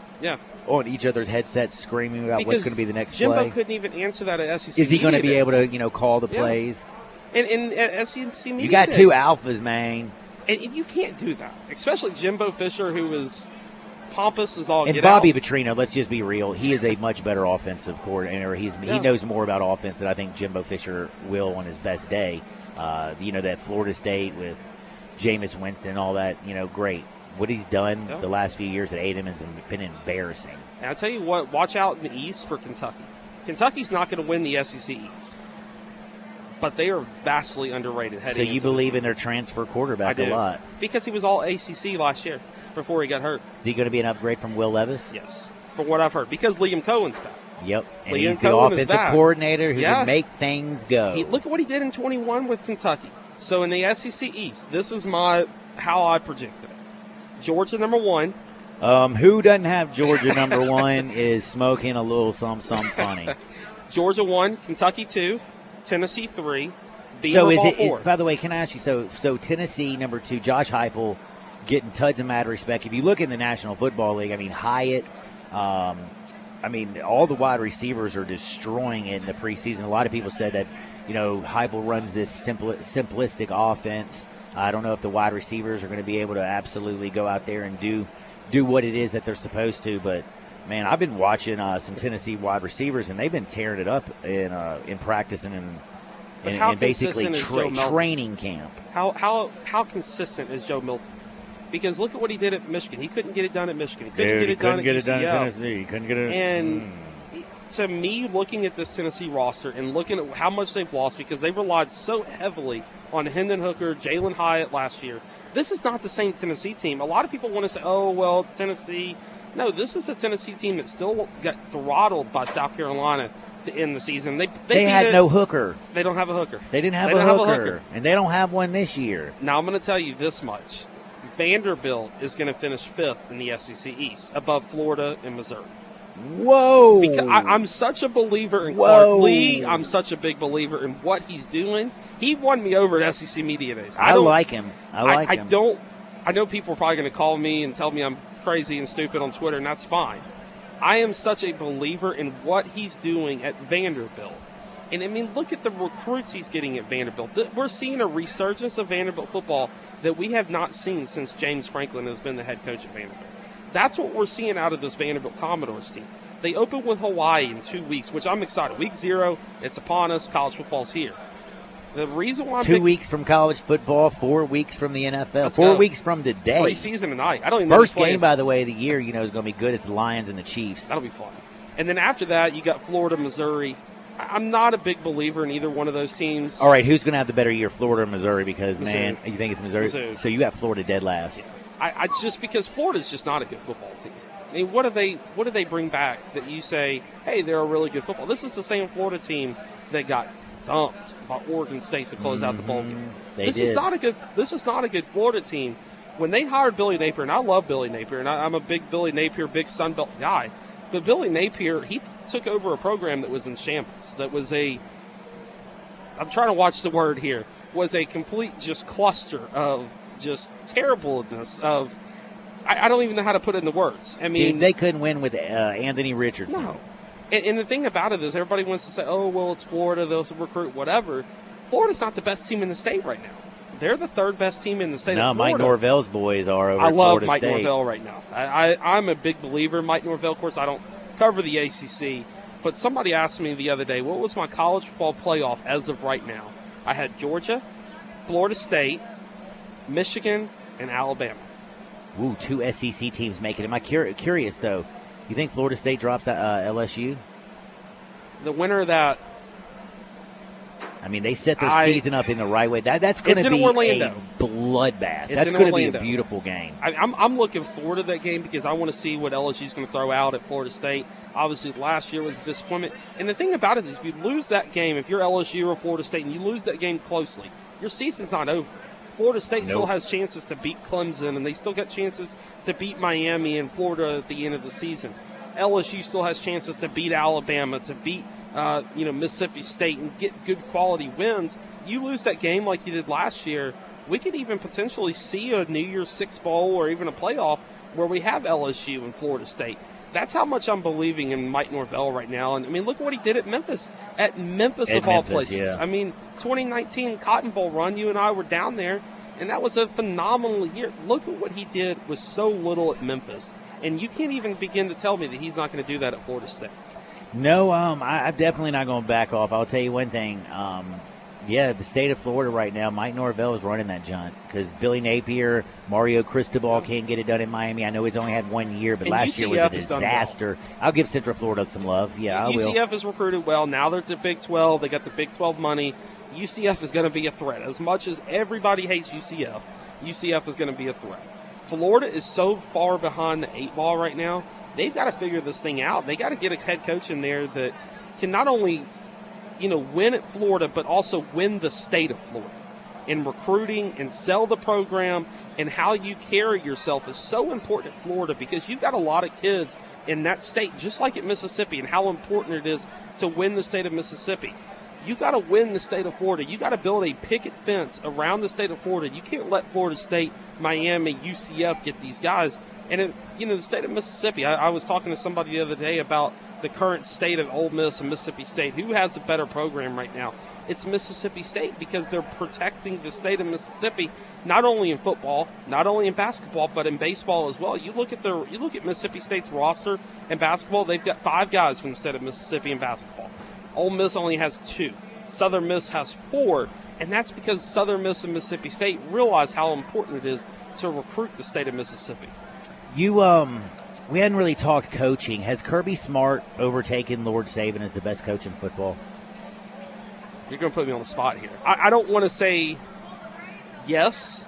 on each other's headsets screaming about what's going to be the next Jimbo play? Couldn't even answer that at SEC Is he going to be days. able to, call the plays? And at SEC media you got days. 2 alphas, man. And you can't do that, especially Jimbo Fisher, who is – pompous is all and get Bobby out. Petrino, let's just be real, he is a much better offensive coordinator. He knows more about offense than I think Jimbo Fisher will on his best day. That Florida State with Jameis Winston and all that, great. What he's done the last few years at A&M has been embarrassing. And I'll tell you what, watch out in the East for Kentucky. Kentucky's not going to win the SEC East, but they are vastly underrated heading So you into believe in their transfer quarterback a lot? Because he was all ACC last year before he got hurt. Is he going to be an upgrade from Will Levis? Yes, from what I've heard. Because Liam Cohen's back. Yep, and Liam he's the Cohen offensive coordinator who can make things go. Look at what he did in 21 with Kentucky. So in the SEC East, this is how I predicted it. Georgia number 1. Who doesn't have Georgia number 1 is smoking a little something funny. Georgia 1, Kentucky 2, Tennessee 3, so is it 4. By the way, can I ask you, so Tennessee number 2, Josh Heupel, getting tons of mad respect. If you look in the National Football League, Hyatt, all the wide receivers are destroying it in the preseason. A lot of people said that, Heupel runs this simplistic offense. I don't know if the wide receivers are going to be able to absolutely go out there and do what it is that they're supposed to. But, man, I've been watching some Tennessee wide receivers, and they've been tearing it up in practice and in basically training camp. How consistent is Joe Milton? Because look at what he did at Michigan. He couldn't get it done at Michigan. He couldn't get it done at Tennessee. He couldn't get it. And to me, looking at this Tennessee roster and looking at how much they've lost because they relied so heavily on Hendon Hooker, Jalen Hyatt last year, this is not the same Tennessee team. A lot of people want to say, oh, well, it's Tennessee. No, this is a Tennessee team that still got throttled by South Carolina to end the season. They had no hooker. They don't have a hooker. They didn't have a hooker. And they don't have one this year. Now, I'm going to tell you this much. Vanderbilt is going to finish 5th in the SEC East, above Florida and Missouri. Whoa! Because I'm such a believer in Clark Lee. I'm such a big believer in what he's doing. He won me over at SEC Media Days. I like him. I know people are probably going to call me and tell me I'm crazy and stupid on Twitter, and that's fine. I am such a believer in what he's doing at Vanderbilt. And, look at the recruits he's getting at Vanderbilt. We're seeing a resurgence of Vanderbilt football that we have not seen since James Franklin has been the head coach at Vanderbilt. That's what we're seeing out of this Vanderbilt Commodores team. They open with Hawaii in 2 weeks, which I'm excited. Week 0, it's upon us. College football's here. The reason why 2 weeks from college football, 4 weeks from the NFL, Let's 4 go. weeks from today. Preseason tonight. I don't even know First game, by the way, of the year, is going to be good. It's the Lions and the Chiefs. That'll be fun. And then after that, you got Florida, Missouri. I'm not a big believer in either one of those teams. All right, who's going to have the better year, Florida or Missouri? Because, Missouri. man, you think it's Missouri? So you got Florida dead last. Yeah. I just because Florida's just not a good football team. What do they bring back that you say, hey, they're a really good football? This is the same Florida team that got thumped by Oregon State to close out the bowl game. This is not a good Florida team. When they hired Billy Napier, and I love Billy Napier, and I'm a big Billy Napier, big Sun Belt guy, but Billy Napier, he took over a program that was in shambles. That was I'm trying to watch the word here, was a complete just cluster of just terribleness of, I don't even know how to put it into words. Dude, they couldn't win with Anthony Richardson. No. And the thing about it is everybody wants to say, oh, well, it's Florida, they'll recruit, whatever. Florida's not the best team in the state right now. They're the third best team in the state No, of Florida. Mike Norvell's boys are over I at love Florida Mike State. Norvell right now. I'm a big believer in Mike Norvell. Of course, I don't cover the ACC, but somebody asked me the other day, what was my college football playoff as of right now? I had Georgia, Florida State, Michigan, and Alabama. Ooh, 2 SEC teams making it. Am I curious, though? You think Florida State drops LSU? The winner of that, I mean, they set their season up in the right way. That's going to be Orlando. a bloodbath. It's That's in going to be Orlando. a beautiful game. I'm looking forward to that game because I want to see what LSU is going to throw out at Florida State. Obviously, last year was a disappointment. And the thing about it is if you lose that game, if you're LSU or Florida State, and you lose that game closely, your season's not over. Florida State still has chances to beat Clemson, and they still got chances to beat Miami and Florida at the end of the season. LSU still has chances to beat Alabama, to beat Mississippi State and get good quality wins. You lose that game like you did last year, we could even potentially see a New Year's Six Bowl or even a playoff where we have LSU and Florida State. That's how much I'm believing in Mike Norvell right now. And, I mean, look what he did at Memphis. At Memphis, of all places. Yeah. I mean, 2019 Cotton Bowl run, you and I were down there, and that was a phenomenal year. Look at what he did with so little at Memphis. And you can't even begin to tell me that he's not going to do that at Florida State. No, I'm definitely not going to back off. I'll tell you one thing. The state of Florida right now, Mike Norvell is running that junt because Billy Napier, Mario Cristobal can't get it done in Miami. I know he's only had 1 year, but And last year was UCF a has done disaster. I'll give Central Florida some love. Yeah, I will. UCF has recruited well. Now they're at the Big 12. They got the Big 12 money. UCF is going to be a threat. As much as everybody hates UCF, UCF is going to be a threat. Florida is so far behind the 8 ball right now. They've got to figure this thing out. They got to get a head coach in there that can not only, win at Florida, but also win the state of Florida in recruiting and sell the program, and how you carry yourself is so important at Florida because you've got a lot of kids in that state, just like at Mississippi, and how important it is to win the state of Mississippi. You got to win the state of Florida. You got to build a picket fence around the state of Florida. You can't let Florida State, Miami, UCF get these guys. And, the state of Mississippi, I was talking to somebody the other day about the current state of Ole Miss and Mississippi State. Who has a better program right now? It's Mississippi State because they're protecting the state of Mississippi, not only in football, not only in basketball, but in baseball as well. You look at Mississippi State's roster in basketball, they've got 5 guys from the state of Mississippi in basketball. Ole Miss only has 2. Southern Miss has 4, and that's because Southern Miss and Mississippi State realize how important it is to recruit the state of Mississippi. We hadn't really talked coaching. Has Kirby Smart overtaken Lord Saban as the best coach in football? You're going to put me on the spot here. I don't want to say yes,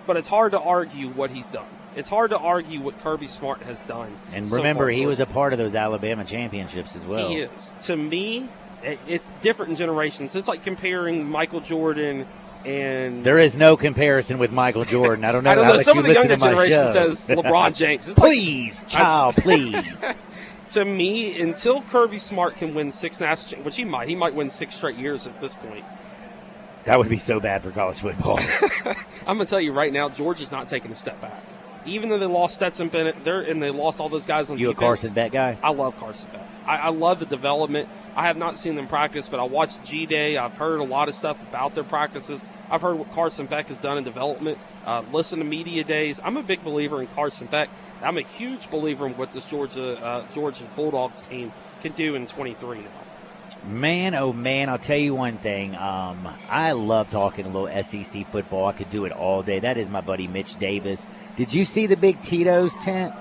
but it's hard to argue what he's done. It's hard to argue what Kirby Smart has done. And remember, he was a part of those Alabama championships as well. He is. To me, it's different in generations. It's like comparing Michael Jordan and... There is no comparison with Michael Jordan. I don't know. I don't know. Some of the younger generation says LeBron James. It's please, please. To me, until Kirby Smart can win 6 national, which he might win 6 straight years at this point. That would be so bad for college football. I'm going to tell you right now, Georgia's not taking a step back. Even though they lost Stetson Bennett, and they lost all those guys on defense. You a Carson Beck guy? I love Carson Beck. I love the development. I have not seen them practice, but I watched G-Day. I've heard a lot of stuff about their practices. I've heard what Carson Beck has done in development. Listen to media days. I'm a big believer in Carson Beck. I'm a huge believer in what this Georgia Bulldogs team can do in 23 now. Man, oh man, I'll tell you one thing. I love talking a little SEC football. I could do it all day. That is my buddy Mitch Davis. Did you see the big Tito's tent?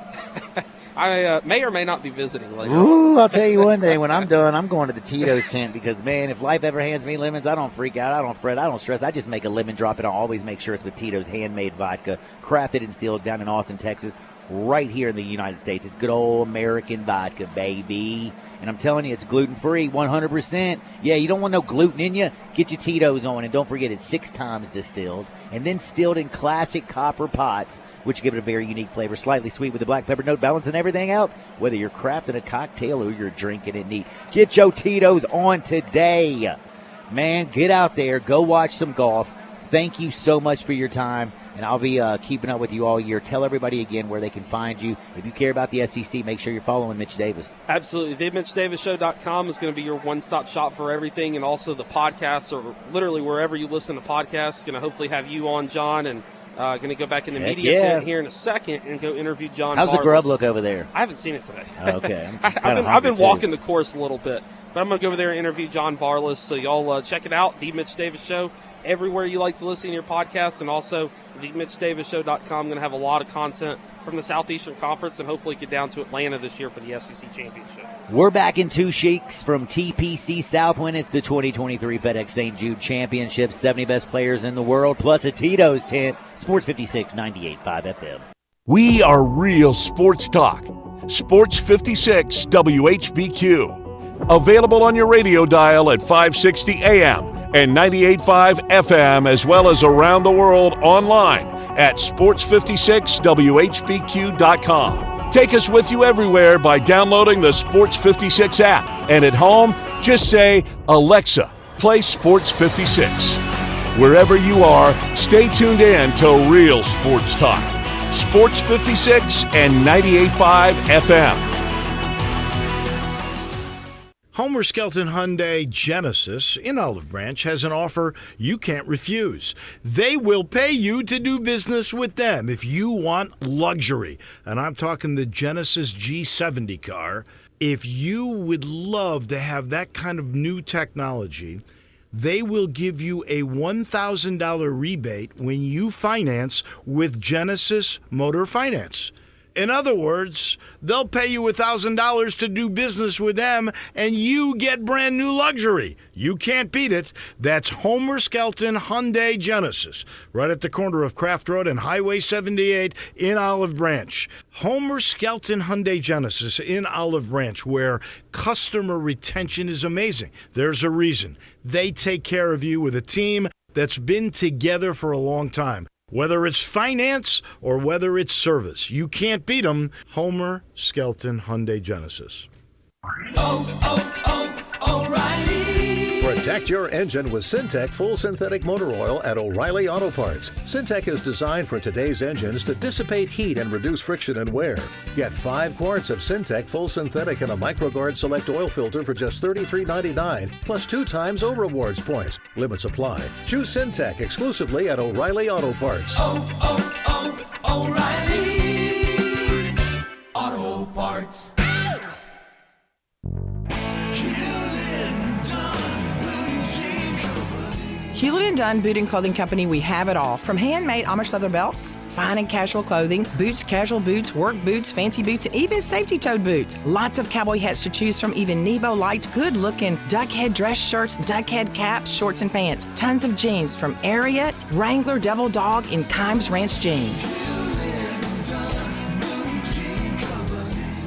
I may or may not be visiting later. Ooh, I'll tell you one thing. When I'm done, I'm going to the Tito's tent because, man, if life ever hands me lemons, I don't freak out. I don't fret. I don't stress. I just make a lemon drop, and I always make sure it's with Tito's handmade vodka, crafted and distilled down in Austin, Texas, right here in the United States. It's good old American vodka, baby. And I'm telling you, it's gluten-free, 100%. Yeah, you don't want no gluten in you? Get your Tito's on, and don't forget it's 6 times distilled and then stilled in classic copper pots, which give it a very unique flavor, slightly sweet with the black pepper note, balancing everything out, whether you're crafting a cocktail or you're drinking it neat. Get your Tito's on today. Man, get out there. Go watch some golf. Thank you so much for your time. and I'll be keeping up with you all year. Tell everybody again where they can find you. If you care about the SEC, make sure you're following Mitch Davis. Absolutely. TheMitchDavisShow.com is going to be your one-stop shop for everything, and also the podcasts, or literally wherever you listen to podcasts, going to hopefully have you on, John, and going to go back in the media tent here in a second and go interview John. How's Barlis. the grub look over there? I haven't seen it today. Okay. I've been walking the course a little bit, but I'm going to go over there and interview John Barlis. So y'all check it out, The Mitch Davis Show, everywhere you like to listen to your podcast, and also TheMitchDavisShow.com. I'm going to have a lot of content from the Southeastern Conference and hopefully get down to Atlanta this year for the SEC Championship. We're back in two sheiks from TPC Southwind. It's the 2023 FedEx St. Jude Championship. 70 best players in the world, plus a Tito's tent. Sports 56, 98.5 FM. We are real sports talk. Sports 56 WHBQ. Available on your radio dial at 560 AM and 98.5 FM, as well as around the world online at sports56whbq.com. Take us with you everywhere by downloading the Sports 56 app. And at home, just say, Alexa, play Sports 56. Wherever you are, stay tuned in to Real Sports Talk. Sports 56 and 98.5 FM. Homer Skelton Hyundai Genesis in Olive Branch has an offer you can't refuse. They will pay you to do business with them if you want luxury. And I'm talking the Genesis G70 car. If you would love to have that kind of new technology, they will give you a $1,000 rebate when you finance with Genesis Motor Finance. In other words, they'll pay you $1,000 to do business with them, and you get brand new luxury. You can't beat it. That's Homer Skelton Hyundai Genesis, right at the corner of Craft Road and Highway 78 in Olive Branch. Homer Skelton Hyundai Genesis in Olive Branch, where customer retention is amazing. There's a reason. They take care of you with a team that's been together for a long time. Whether it's finance or whether it's service, you can't beat them. Homer Skelton Hyundai Genesis. O'Reilly. Protect your engine with Syntec Full Synthetic Motor Oil at O'Reilly Auto Parts. Syntec is designed for today's engines to dissipate heat and reduce friction and wear. Get 5 quarts of Syntec Full Synthetic and a MicroGuard Select Oil Filter for just $33.99, plus 2 times O Rewards points. Limits apply. Choose Syntec exclusively at O'Reilly Auto Parts. O'Reilly Auto Parts. Hewlett & Dunn Boot and Clothing Company, we have it all. From handmade Amish leather belts, fine and casual clothing, boots, casual boots, work boots, fancy boots, and even safety-toed boots. Lots of cowboy hats to choose from, even Nebo lights, good-looking duck head dress shirts, duck head caps, shorts, and pants. Tons of jeans from Ariat, Wrangler, Devil Dog, and Kimes Ranch jeans.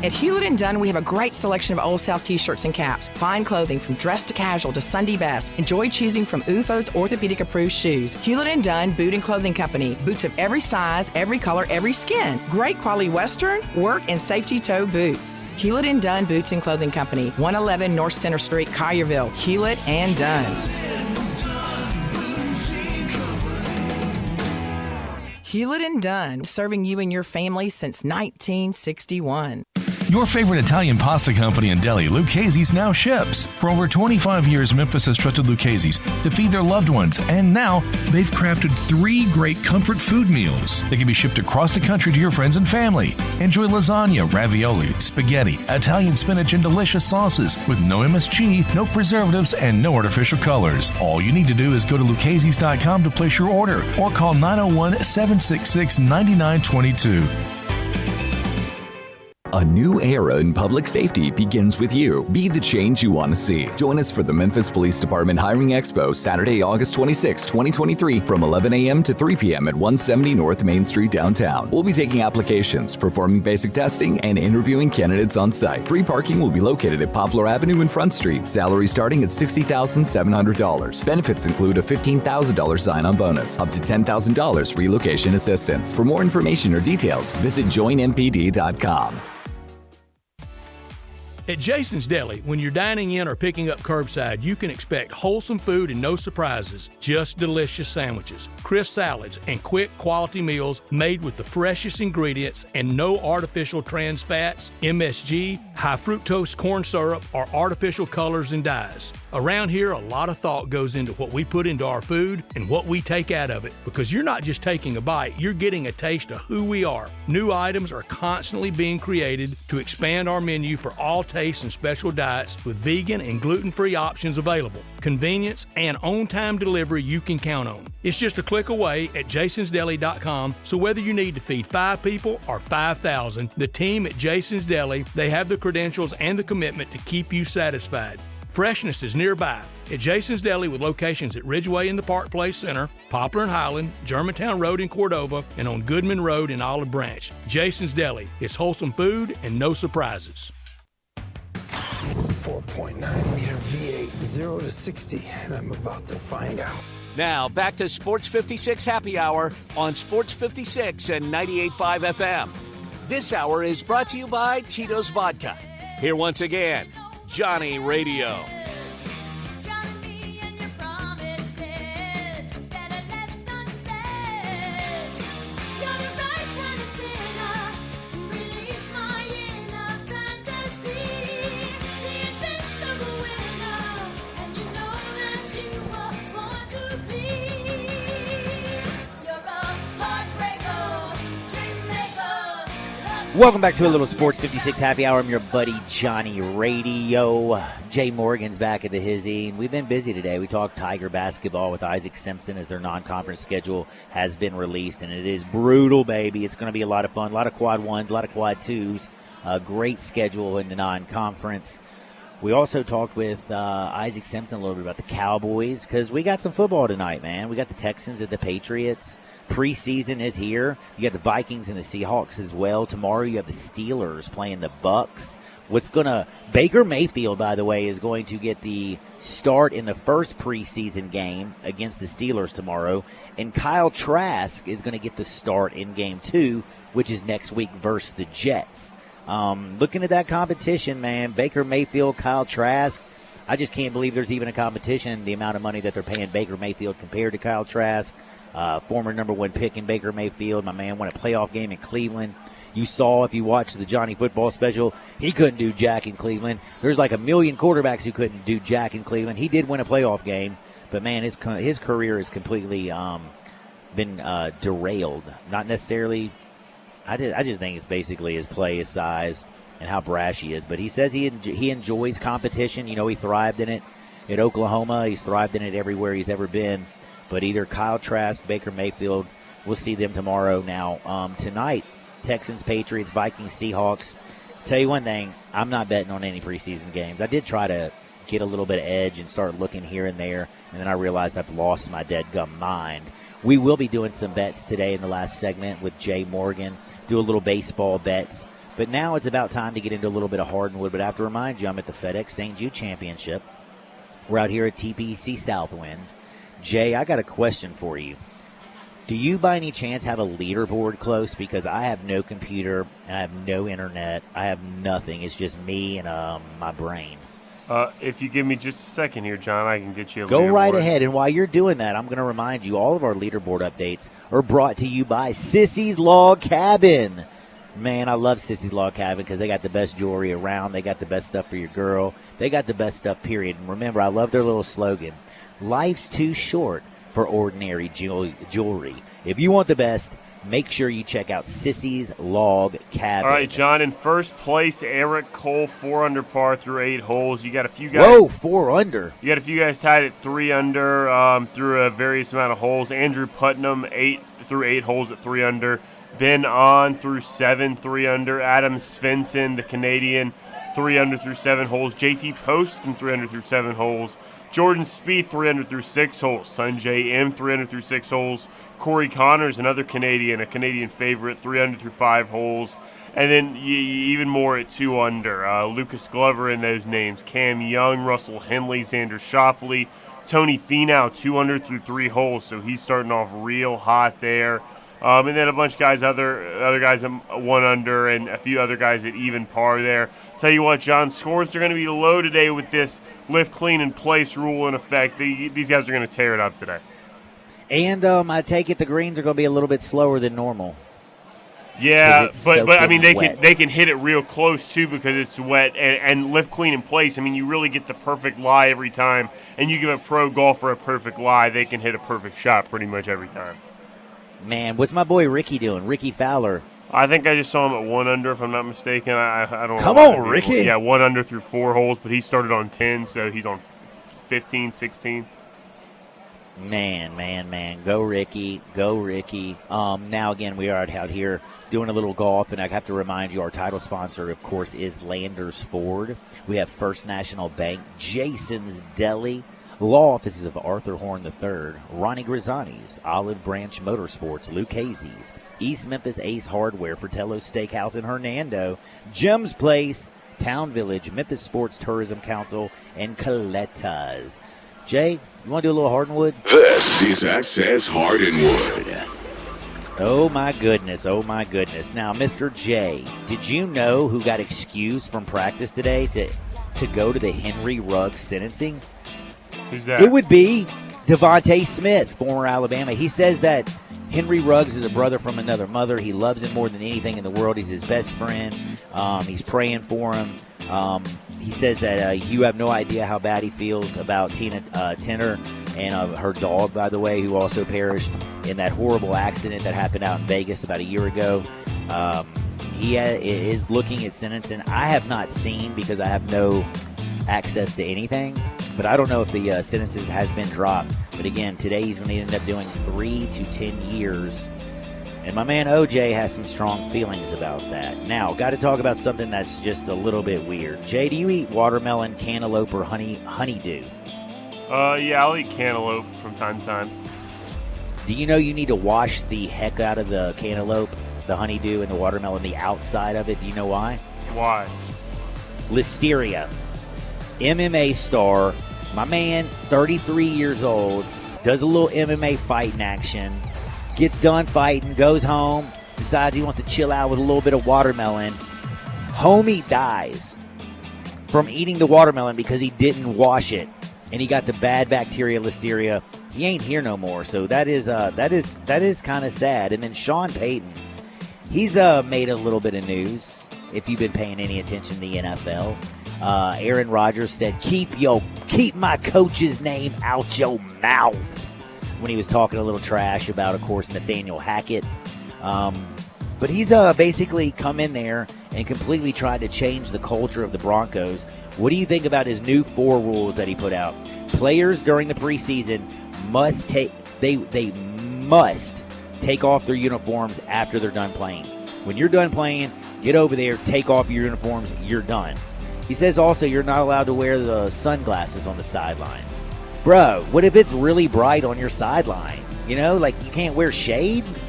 At Hewlett & Dunn, we have a great selection of Old South T-shirts and caps. Fine clothing from dress to casual to Sunday best. Enjoy choosing from UFO's orthopedic-approved shoes. Hewlett & Dunn Boot and Clothing Company. Boots of every size, every color, every skin. Great quality Western, work, and safety toe boots. Hewlett & Dunn Boots and Clothing Company. 111 North Center Street, Collierville. Hewlett & Dunn. Hewlett & Dunn, serving you and your family since 1961. Your favorite Italian pasta company in Delhi, Lucchese's, now ships. For over 25 years, Memphis has trusted Lucchese's to feed their loved ones, and now they've crafted 3 great comfort food meals that can be shipped across the country to your friends and family. Enjoy lasagna, ravioli, spaghetti, Italian spinach, and delicious sauces with no MSG, no preservatives, and no artificial colors. All you need to do is go to lucchese's.com to place your order or call 901-766-9922. A new era in public safety begins with you. Be the change you want to see. Join us for the Memphis Police Department Hiring Expo, Saturday, August 26, 2023, from 11 a.m. to 3 p.m. at 170 North Main Street downtown. We'll be taking applications, performing basic testing, and interviewing candidates on site. Free parking will be located at Poplar Avenue and Front Street. Salary starting at $60,700. Benefits include a $15,000 sign-on bonus, up to $10,000 relocation assistance. For more information or details, visit joinmpd.com. At Jason's Deli, when you're dining in or picking up curbside, you can expect wholesome food and no surprises, just delicious sandwiches, crisp salads, and quick quality meals made with the freshest ingredients and no artificial trans fats, MSG, high fructose corn syrup, or artificial colors and dyes. Around here, a lot of thought goes into what we put into our food and what we take out of it, because you're not just taking a bite, you're getting a taste of who we are. New items are constantly being created to expand our menu for all tastes and special diets with vegan and gluten-free options available. Convenience and on-time delivery you can count on. It's just a click away at jasonsdeli.com, so whether you need to feed 5 people or 5,000, the team at Jason's Deli, they have the credentials and the commitment to keep you satisfied. Freshness is nearby at Jason's Deli with locations at Ridgeway in the Park Place Center, Poplar and Highland, Germantown Road in Cordova, and on Goodman Road in Olive Branch. Jason's Deli. It's wholesome food and no surprises. 4.9 liter V8, 0 to 60, and I'm about to find out. Now, back to Sports 56 Happy Hour on Sports 56 and 98.5 FM. This hour is brought to you by Tito's Vodka. Here once again, Johnny Radio. Welcome back to a little Sports 56 Happy Hour. I'm your buddy Johnny Radio. Jay Morgan's back at the Hizzy. We've been busy today. We talked Tiger basketball with Isaac Simpson as their non-conference schedule has been released, and it is brutal, baby. It's going to be a lot of fun, a lot of quad ones, a lot of quad twos. Great schedule in the non-conference. We also talked with Isaac Simpson a little bit about the Cowboys because we got some football tonight, man. We got the Texans and the Patriots. Preseason is here. You got the Vikings and the Seahawks as well. Tomorrow you have the Steelers playing the Bucks. Baker Mayfield, by the way, is going to get the start in the first preseason game against the Steelers tomorrow. And Kyle Trask is going to get the start in game 2, which is next week versus the Jets. Looking at that competition, man, Baker Mayfield, Kyle Trask, I just can't believe there's even a competition, the amount of money that they're paying Baker Mayfield compared to Kyle Trask. Former number 1 pick in Baker Mayfield. My man won a playoff game in Cleveland. You saw, if you watched the Johnny Football special, he couldn't do jack in Cleveland. There's like a million quarterbacks who couldn't do jack in Cleveland. He did win a playoff game, but, man, his career has completely been derailed. Not necessarily – I just think it's basically his play, his size, and how brash he is. But he says he enjoys competition. You know, he thrived in it at Oklahoma. He's thrived in it everywhere he's ever been. But either Kyle Trask, Baker Mayfield, we'll see them tomorrow. Now, tonight, Texans, Patriots, Vikings, Seahawks. Tell you one thing, I'm not betting on any preseason games. I did try to get a little bit of edge and start looking here and there, and then I realized I've lost my deadgum mind. We will be doing some bets today in the last segment with Jay Morgan, do a little baseball bets. But now it's about time to get into a little bit of hardwood. But I have to remind you, I'm at the FedEx St. Jude Championship. We're out here at TPC Southwind. Jay, I got a question for you. Do you by any chance have a leaderboard close? Because I have no computer, and I have no internet. I have nothing. It's just me and my brain. If you give me just a second here, John, I can get you a leaderboard. Go right ahead, and while you're doing that, I'm going to remind you all of our leaderboard updates are brought to you by Sissy's Log Cabin. Man, I love Sissy's Log Cabin because they got the best jewelry around. They got the best stuff for your girl. They got the best stuff, period. And remember, I love their little slogan. Life's too short for ordinary jewelry. If you want the best, make sure you check out Sissy's Log Cabin. All right, John, in first place, Eric Cole, 4 under par through 8 holes. You got a few guys. Whoa, 4 under. You got a few guys tied at 3 under through a various amount of holes. Andrew Putnam, 8 through 8 holes at 3 under. Ben On through 7, 3 under. Adam Svensson, the Canadian, 3 under through 7 holes. JT Poston, 3 under through 7 holes. Jordan Spieth, 3 under through 6 holes. Sanjay M, 3 under through 6 holes. Corey Connors, another Canadian, a Canadian favorite, 3 under through 5 holes. And then even more at 2 under. Lucas Glover in those names. Cam Young, Russell Henley, Xander Schauffele. Tony Finau, 2 under through 3 holes, so he's starting off real hot there. And then a bunch of guys, other guys at 1 under, and a few other guys at even par there. Tell you what, John, scores are going to be low today with this lift, clean, and place rule in effect. These guys are going to tear it up today. And I take it the greens are going to be a little bit slower than normal. Yeah, but I mean they wet. can hit it real close too because it's wet and lift, clean, and place. I mean, you really get the perfect lie every time, and you give a pro golfer a perfect lie, they can hit a perfect shot pretty much every time. Man, what's my boy Ricky doing? Ricky Fowler. I think I just saw him at 1 under, if I'm not mistaken. I don't. Come know on, Ricky. Yeah, 1 under through 4 holes, but he started on 10, so he's on 15, 16. Man. Go Ricky. Now, again, we are out here doing a little golf, and I have to remind you, our title sponsor, of course, is Landers Ford. We have First National Bank, Jason's Deli, law offices of Arthur Horn III, Ronnie Grizzani's, Olive Branch Motorsports, Lucchese's, East Memphis Ace Hardware, Fratello's Steakhouse in Hernando, Jim's Place, Town Village, Memphis Sports Tourism Council, and Coletta's. Jay, you want to do a little Hardwood? This is Access Hardwood. Oh, my goodness. Now, Mr. J, did you know who got excused from practice today to go to the Henry Ruggs sentencing? Who's that? It would be Devontae Smith, former Alabama. He says that Henry Ruggs is a brother from another mother. He loves him more than anything in the world. He's his best friend. He's praying for him. He says that you have no idea how bad he feels about Tina Tenner and her dog, by the way, who also perished in that horrible accident that happened out in Vegas about a year ago. He is looking at sentencing. I have not seen because I have no access to anything, but I don't know if the sentences has been dropped. But again, today he's going to end up doing 3 to 10 years. And my man OJ has some strong feelings about that. Now, got to talk about something that's just a little bit weird. Jay, do you eat watermelon, cantaloupe, or honeydew? Yeah, I'll eat cantaloupe from time to time. Do you know you need to wash the heck out of the cantaloupe, the honeydew, and the watermelon, the outside of it? Do you know why? Why? Listeria. MMA star, my man, 33 years old, does a little MMA fighting action, gets done fighting, goes home, decides he wants to chill out with a little bit of watermelon. Homie dies from eating the watermelon because he didn't wash it, and he got the bad bacteria Listeria. He ain't here no more, so that is kind of sad. And then Sean Payton, he's made a little bit of news. If you've been paying any attention to the NFL, Aaron Rodgers said, "Keep my coach's name out your mouth," when he was talking a little trash about, of course, Nathaniel Hackett. But he's basically come in there and completely tried to change the culture of the Broncos. What do you think about his new 4 rules that he put out? Players during the preseason must take off their uniforms after they're done playing. When you're done playing, get over there, take off your uniforms, you're done. He says also you're not allowed to wear the sunglasses on the sidelines. Bro, what if it's really bright on your sideline? You know, like you can't wear shades?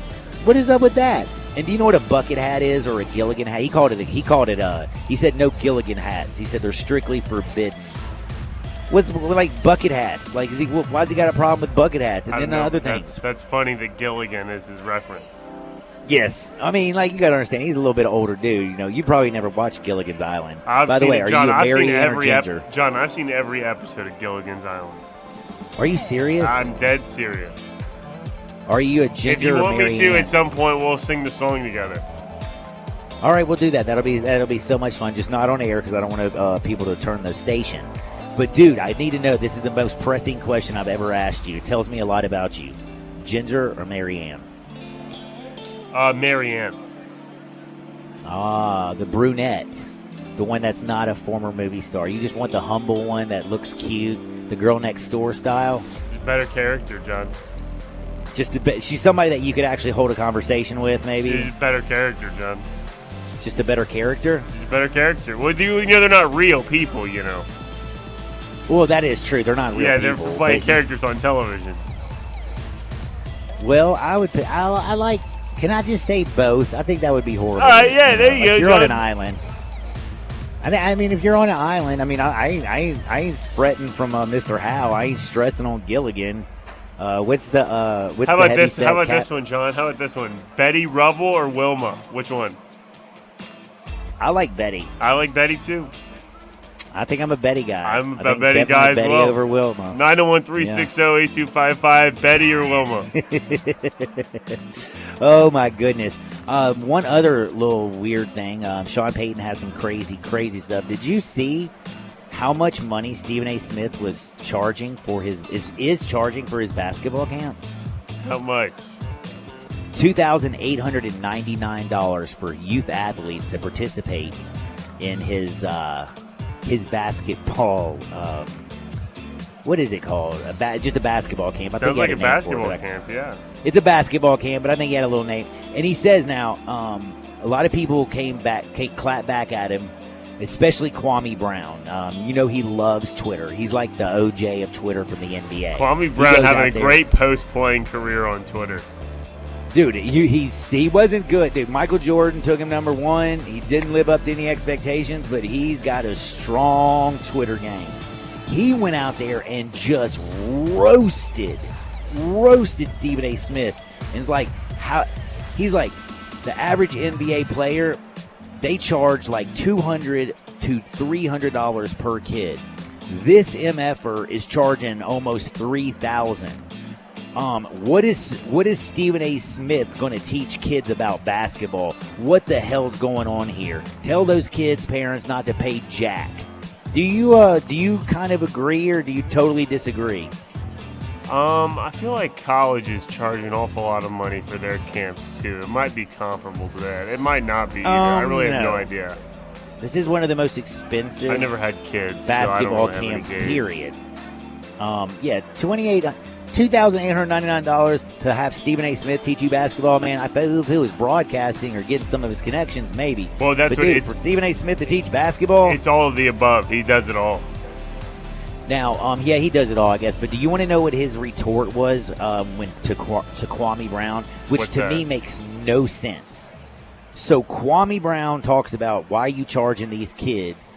What is up with that? And do you know what a bucket hat is, or a Gilligan hat? He said no Gilligan hats. He said they're strictly forbidden. What's like bucket hats? Like, why's he got a problem with bucket hats? And then the other thing. That's funny that Gilligan is his reference. Yes. I mean, like, you got to understand, he's a little bit older dude. You know, you probably never watched Gilligan's Island. By the way, are you a Marianne or Ginger? John, I've seen every episode of Gilligan's Island. Are you serious? I'm dead serious. Are you a Ginger? If you want or me to, at some point, we'll sing the song together. All right, we'll do that. That'll be so much fun. Just not on air because I don't want people to turn the station. But, dude, I need to know. This is the most pressing question I've ever asked you. It tells me a lot about you. Ginger or Marianne? Marianne. Ah, the brunette. The one that's not a former movie star. You just want the humble one that looks cute, the girl next door style? Better character, John. She's somebody that you could actually hold a conversation with, maybe? She's a better character, John. Just a better character? She's a better character. Well, you know, they're not real people, you know. Well, that is true. They're not real people. Yeah, they're playing characters on television. Well, I like... Can I just say both? I think that would be horrible. All right, yeah, there you go. You're on an island. I mean, if you're on an island, I mean, I ain't fretting from Mr. Howe. I ain't stressing on Gilligan. What's the How about this? heavyset How about cat- this one, John? How about this one? Betty Rubble or Wilma? Which one? I like Betty. I like Betty too. I think I'm a Betty guy. I'm I a think Betty definitely guy as Betty well. over Wilma. 901-360-8255. Betty or Wilma? Oh my goodness! One other little weird thing. Sean Payton has some crazy stuff. Did you see how much money Stephen A. Smith was charging for is charging for his basketball camp? How much? $2,899 for youth athletes to participate in his basketball. What is it called? Just a basketball camp. Sounds like a basketball camp, yeah. It's a basketball camp, but I think he had a little name. And he says now, a lot of people clapped back at him, especially Kwame Brown. He loves Twitter. He's like the OJ of Twitter from the NBA. Kwame Brown having a great post-playing career on Twitter. Dude, he wasn't good. Dude, Michael Jordan took him number one. He didn't live up to any expectations, but he's got a strong Twitter game. He went out there and just roasted Stephen A. Smith. And it's like he's like the average NBA player, they charge like $200 to $300 per kid. This MFer is charging almost $3,000. What is Stephen A. Smith going to teach kids about basketball? What the hell's going on here? Tell those kids' parents not to pay jack. Do you kind of agree or do you totally disagree? I feel like colleges charge an awful lot of money for their camps too. It might be comparable to that. It might not be either. I really have no idea. This is one of the most expensive. I never had kids. Basketball so I don't really camps. Period. $2,899 to have Stephen A. Smith teach you basketball, man. I feel if he was broadcasting or getting some of his connections, maybe. Well, that's but what dude, for Stephen A. Smith to teach basketball. It's all of the above. He does it all. Now, he does it all, I guess. But do you want to know what his retort was when to Kwame Brown, which What's to that? me makes no sense. So Kwame Brown talks about why are you charging these kids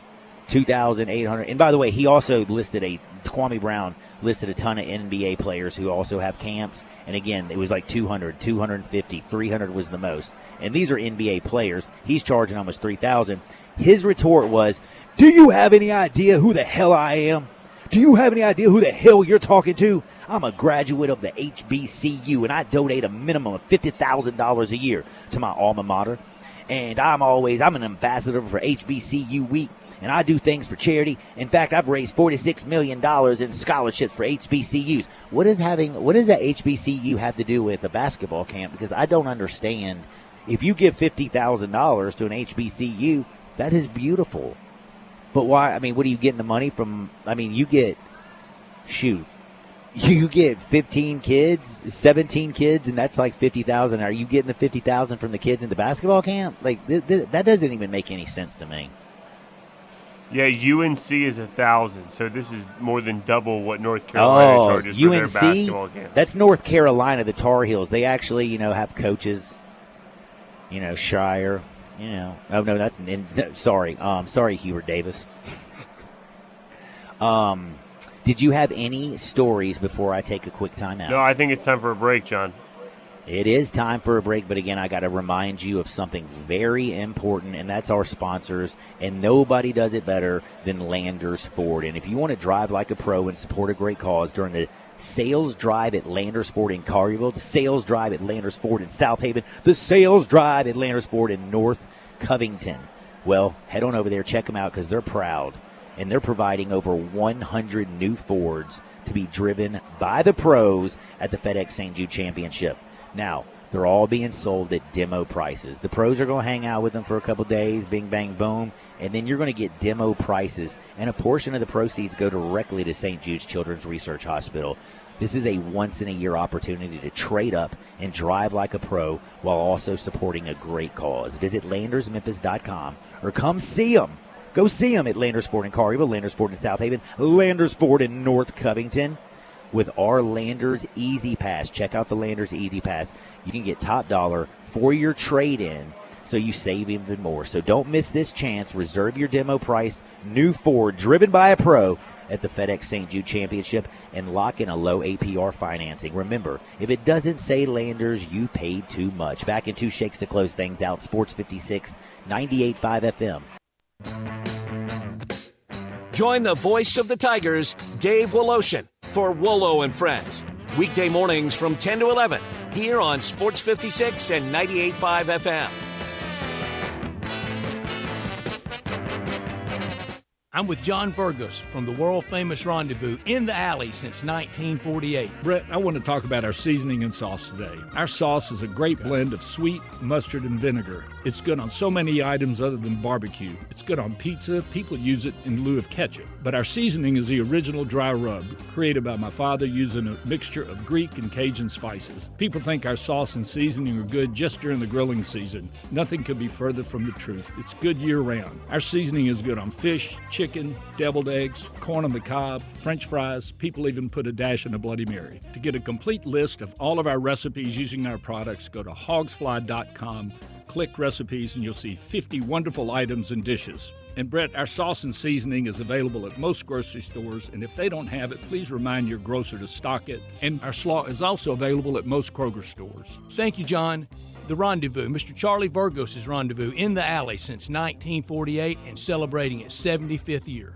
$2,800. And by the way, he also Kwame Brown listed a ton of NBA players who also have camps. And again, it was like 200, 250, 300 was the most. And these are NBA players. He's charging almost $3,000. His retort was, do you have any idea who the hell I am? Do you have any idea who the hell you're talking to? I'm a graduate of the HBCU, and I donate a minimum of $50,000 a year to my alma mater. And I'm an ambassador for HBCU Week, and I do things for charity. In fact, I've raised $46 million in scholarships for HBCUs. What does that HBCU have to do with a basketball camp? Because I don't understand. If you give $50,000 to an HBCU, that is beautiful. But why? I mean, what are you getting the money from? I mean, you get 15 kids, 17 kids, and that's like $50,000. Are you getting the $50,000 from the kids in the basketball camp? Like that doesn't even make any sense to me. Yeah, UNC is 1,000, so this is more than double what North Carolina charges for their basketball camp. That's North Carolina, the Tar Heels. They actually, have coaches. Shire. Oh no, that's sorry. Sorry, Hubert Davis. Did you have any stories before I take a quick timeout? No, I think it's time for a break, John. It is time for a break, but again, I got to remind you of something very important, and that's our sponsors, and nobody does it better than Landers Ford. And if you want to drive like a pro and support a great cause during the Sales Drive at Landers Ford in Collierville, the Sales Drive at Landers Ford in South Haven, the Sales Drive at Landers Ford in North Covington. Well, head on over there, check them out because they're proud, and they're providing over 100 new Fords to be driven by the pros at the FedEx St. Jude Championship. Now, they're all being sold at demo prices. The pros are going to hang out with them for a couple days, bing, bang, boom, and then you're going to get demo prices, and a portion of the proceeds go directly to St. Jude's Children's Research Hospital. This is a once-in-a-year opportunity to trade up and drive like a pro while also supporting a great cause. Visit LandersMemphis.com or come see them. Go see them at Landers Ford in Collierville, Landers Ford in South Haven, Landers Ford in North Covington. With our Landers Easy Pass, check out the Landers Easy Pass. You can get top dollar for your trade-in, so you save even more. So don't miss this chance. Reserve your demo priced new Ford driven by a pro at the FedEx St. Jude Championship and lock in a low APR financing. Remember, if it doesn't say Landers, you paid too much. Back in 2 shakes to close things out. Sports 56, 98.5 FM. Join the voice of the Tigers, Dave Woloshin, for Wolo and Friends. Weekday mornings from 10 to 11 here on Sports 56 and 98.5 FM. I'm with John Virgos from the world-famous Rendezvous in the Alley since 1948. Brett, I want to talk about our seasoning and sauce today. Our sauce is a great blend of sweet, mustard, and vinegar. It's good on so many items other than barbecue. It's good on pizza. People use it in lieu of ketchup. But our seasoning is the original dry rub, created by my father using a mixture of Greek and Cajun spices. People think our sauce and seasoning are good just during the grilling season. Nothing could be further from the truth. It's good year-round. Our seasoning is good on fish, chicken, deviled eggs, corn on the cob, French fries. People even put a dash in a Bloody Mary. To get a complete list of all of our recipes using our products, go to hogsfly.com, click recipes, and you'll see 50 wonderful items and dishes. And Brett, our sauce and seasoning is available at most grocery stores, and if they don't have it, please remind your grocer to stock it. And our slaw is also available at most Kroger stores. Thank you, John. The Rendezvous, Mr. Charlie Virgos' Rendezvous in the Alley since 1948 and celebrating its 75th year.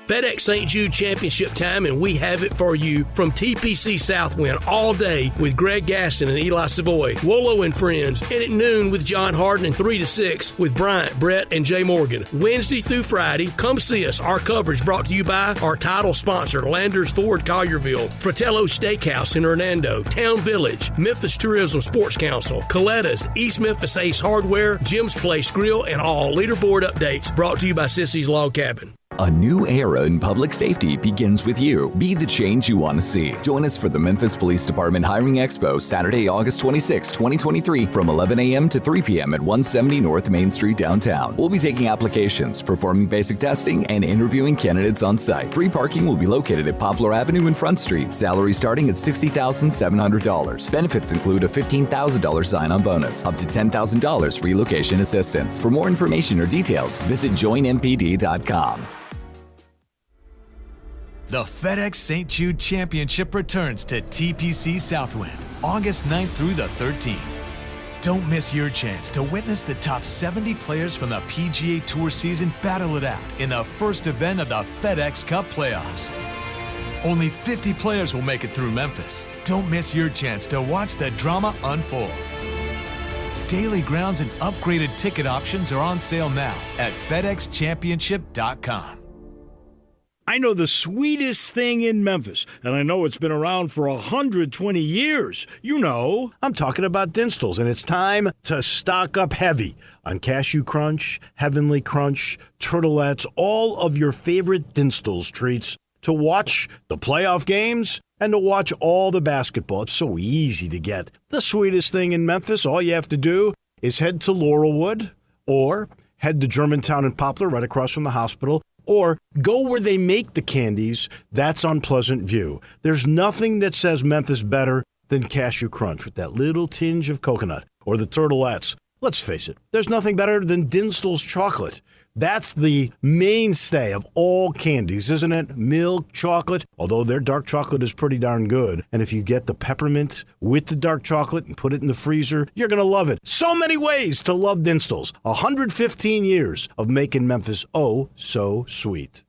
FedEx St. Jude Championship time, and we have it for you from TPC Southwind all day with Greg Gaston and Eli Savoy, Wolo and Friends, and at noon with John Harden and 3 to 6 with Bryant, Brett, and Jay Morgan. Wednesday through Friday, come see us. Our coverage brought to you by our title sponsor, Landers Ford Collierville, Fratello Steakhouse in Hernando, Town Village, Memphis Tourism Sports Council, Coletta's, East Memphis Ace Hardware, Jim's Place Grill, and all leaderboard updates brought to you by Sissy's Log Cabin. A new era in public safety begins with you. Be the change you want to see. Join us for the Memphis Police Department Hiring Expo, Saturday, August 26, 2023, from 11 a.m. to 3 p.m. at 170 North Main Street downtown. We'll be taking applications, performing basic testing, and interviewing candidates on site. Free parking will be located at Poplar Avenue and Front Street. Salary starting at $60,700. Benefits include a $15,000 sign-on bonus, up to $10,000 relocation assistance. For more information or details, visit joinmpd.com. The FedEx St. Jude Championship returns to TPC Southwind, August 9th through the 13th. Don't miss your chance to witness the top 70 players from the PGA Tour season battle it out in the first event of the FedEx Cup playoffs. Only 50 players will make it through Memphis. Don't miss your chance to watch the drama unfold. Daily grounds and upgraded ticket options are on sale now at FedExChampionship.com. I know the sweetest thing in Memphis, and I know it's been around for 120 years. You know, I'm talking about Dinstall's, and it's time to stock up heavy on Cashew Crunch, Heavenly Crunch, Turtlettes, all of your favorite Dinstall's treats to watch the playoff games and to watch all the basketball. It's so easy to get. The sweetest thing in Memphis, all you have to do is head to Laurelwood or head to Germantown and Poplar right across from the hospital, or go where they make the candies. That's on Pleasant View. There's nothing that says Memphis better than Cashew Crunch with that little tinge of coconut, or the Turtlettes. Let's face it, there's nothing better than Dinstall's chocolate. That's the mainstay of all candies, isn't it? Milk chocolate, although their dark chocolate is pretty darn good. And if you get the peppermint with the dark chocolate and put it in the freezer, you're going to love it. So many ways to love Dinstall's. 115 years of making Memphis oh so sweet.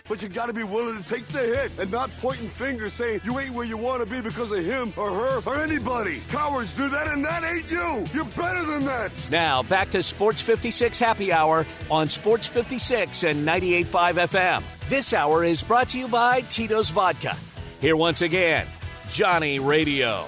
But you gotta be willing to take the hit and not pointing fingers saying you ain't where you wanna be because of him or her or anybody. Cowards do that, and that ain't you. You're better than that. Now, back to Sports 56 Happy Hour on Sports 56 and 98.5 FM. This hour is brought to you by Tito's Vodka. Here once again, Johnny Radio.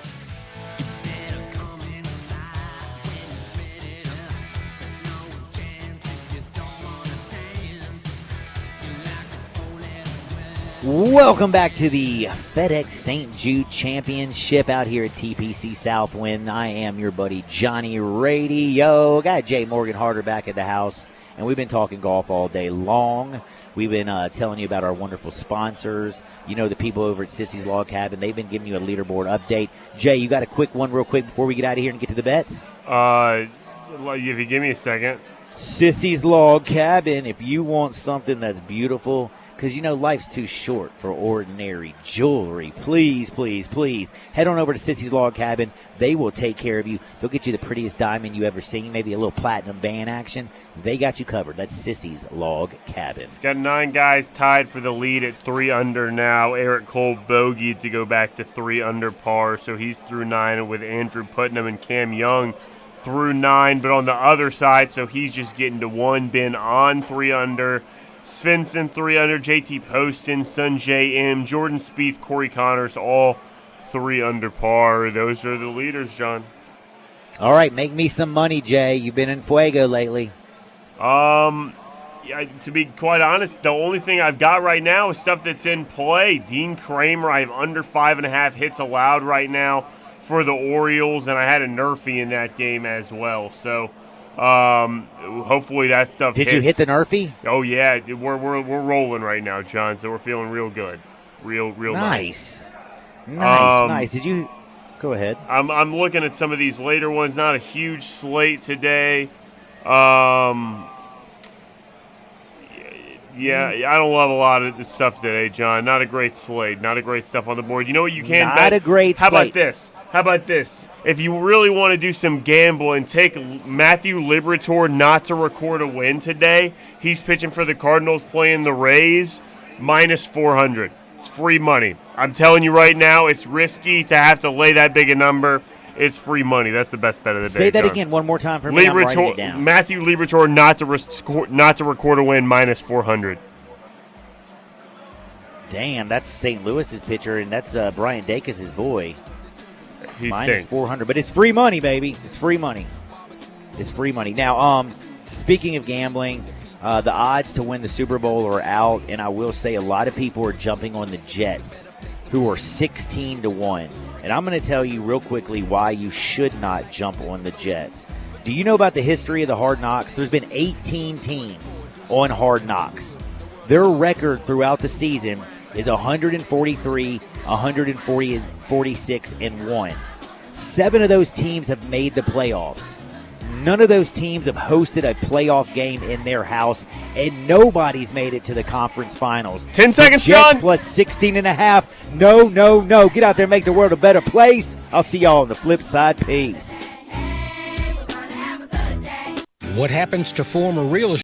Welcome back to the FedEx St. Jude Championship out here at TPC Southwind. I am your buddy Johnny Radio. Got Jay Morgan Harder back at the house, and we've been talking golf all day long. We've been telling you about our wonderful sponsors. You know, the people over at Sissy's Log Cabin. They've been giving you a leaderboard update. Jay, you got a quick one real quick before we get out of here and get to the bets? If you give me a second. Sissy's Log Cabin, if you want something that's beautiful, because life's too short for ordinary jewelry. Please, please, please head on over to Sissy's Log Cabin. They will take care of you. They'll get you the prettiest diamond you ever seen, maybe a little platinum band action. They got you covered. That's Sissy's Log Cabin. Got 9 guys tied for the lead at 3 under now. Eric Cole bogeyed to go back to 3 under par, so he's through 9 with Andrew Putnam and Cam Young through 9. But on the other side, so he's just getting to 1. Ben on 3 under. Svensson 3 under, JT Poston, Sunjay M, Jordan Spieth, Corey Connors, all 3 under par. Those are the leaders, John. All right, make me some money, Jay. You've been in Fuego lately. Yeah, to be quite honest, the only thing I've got right now is stuff that's in play. Dean Kramer, I have under 5.5 hits allowed right now for the Orioles, and I had a Nerfy in that game as well. So hopefully that stuff hits. Did you hit the Nerfy? Oh yeah, we're rolling right now, John. So we're feeling real good, real nice. Nice. Did you go ahead? I'm looking at some of these later ones. Not a huge slate today. Yeah, I don't love a lot of the stuff today, John. Not a great slate. Not a great stuff on the board. You know what you can bet? Not a great slate. How about this? If you really want to do some gambling, take Matthew Liberatore not to record a win today. He's pitching for the Cardinals, playing the Rays, minus 400. It's free money. I'm telling you right now, it's risky to have to lay that big a number. It's free money. That's the best bet of the day. Say that John. again one more time for me. I'm writing it down. Matthew Liberatore not to record a win, minus 400. Damn, that's St. Louis's pitcher, and that's Brian Dacus' boy. He minus stinks. 400, but it's free money, baby. It's free money. It's free money. Now, speaking of gambling, the odds to win the Super Bowl are out, and I will say a lot of people are jumping on the Jets, who are 16-1. And I'm going to tell you real quickly why you should not jump on the Jets. Do you know about the history of the Hard Knocks? There's been 18 teams on Hard Knocks. Their record throughout the season is 143, 146, and 1. 7 of those teams have made the playoffs. None of those teams have hosted a playoff game in their house, and nobody's made it to the conference finals. 10 seconds, Jets John. plus 16.5. No. Get out there and make the world a better place. I'll see y'all on the flip side. Peace. What happens to former real estate?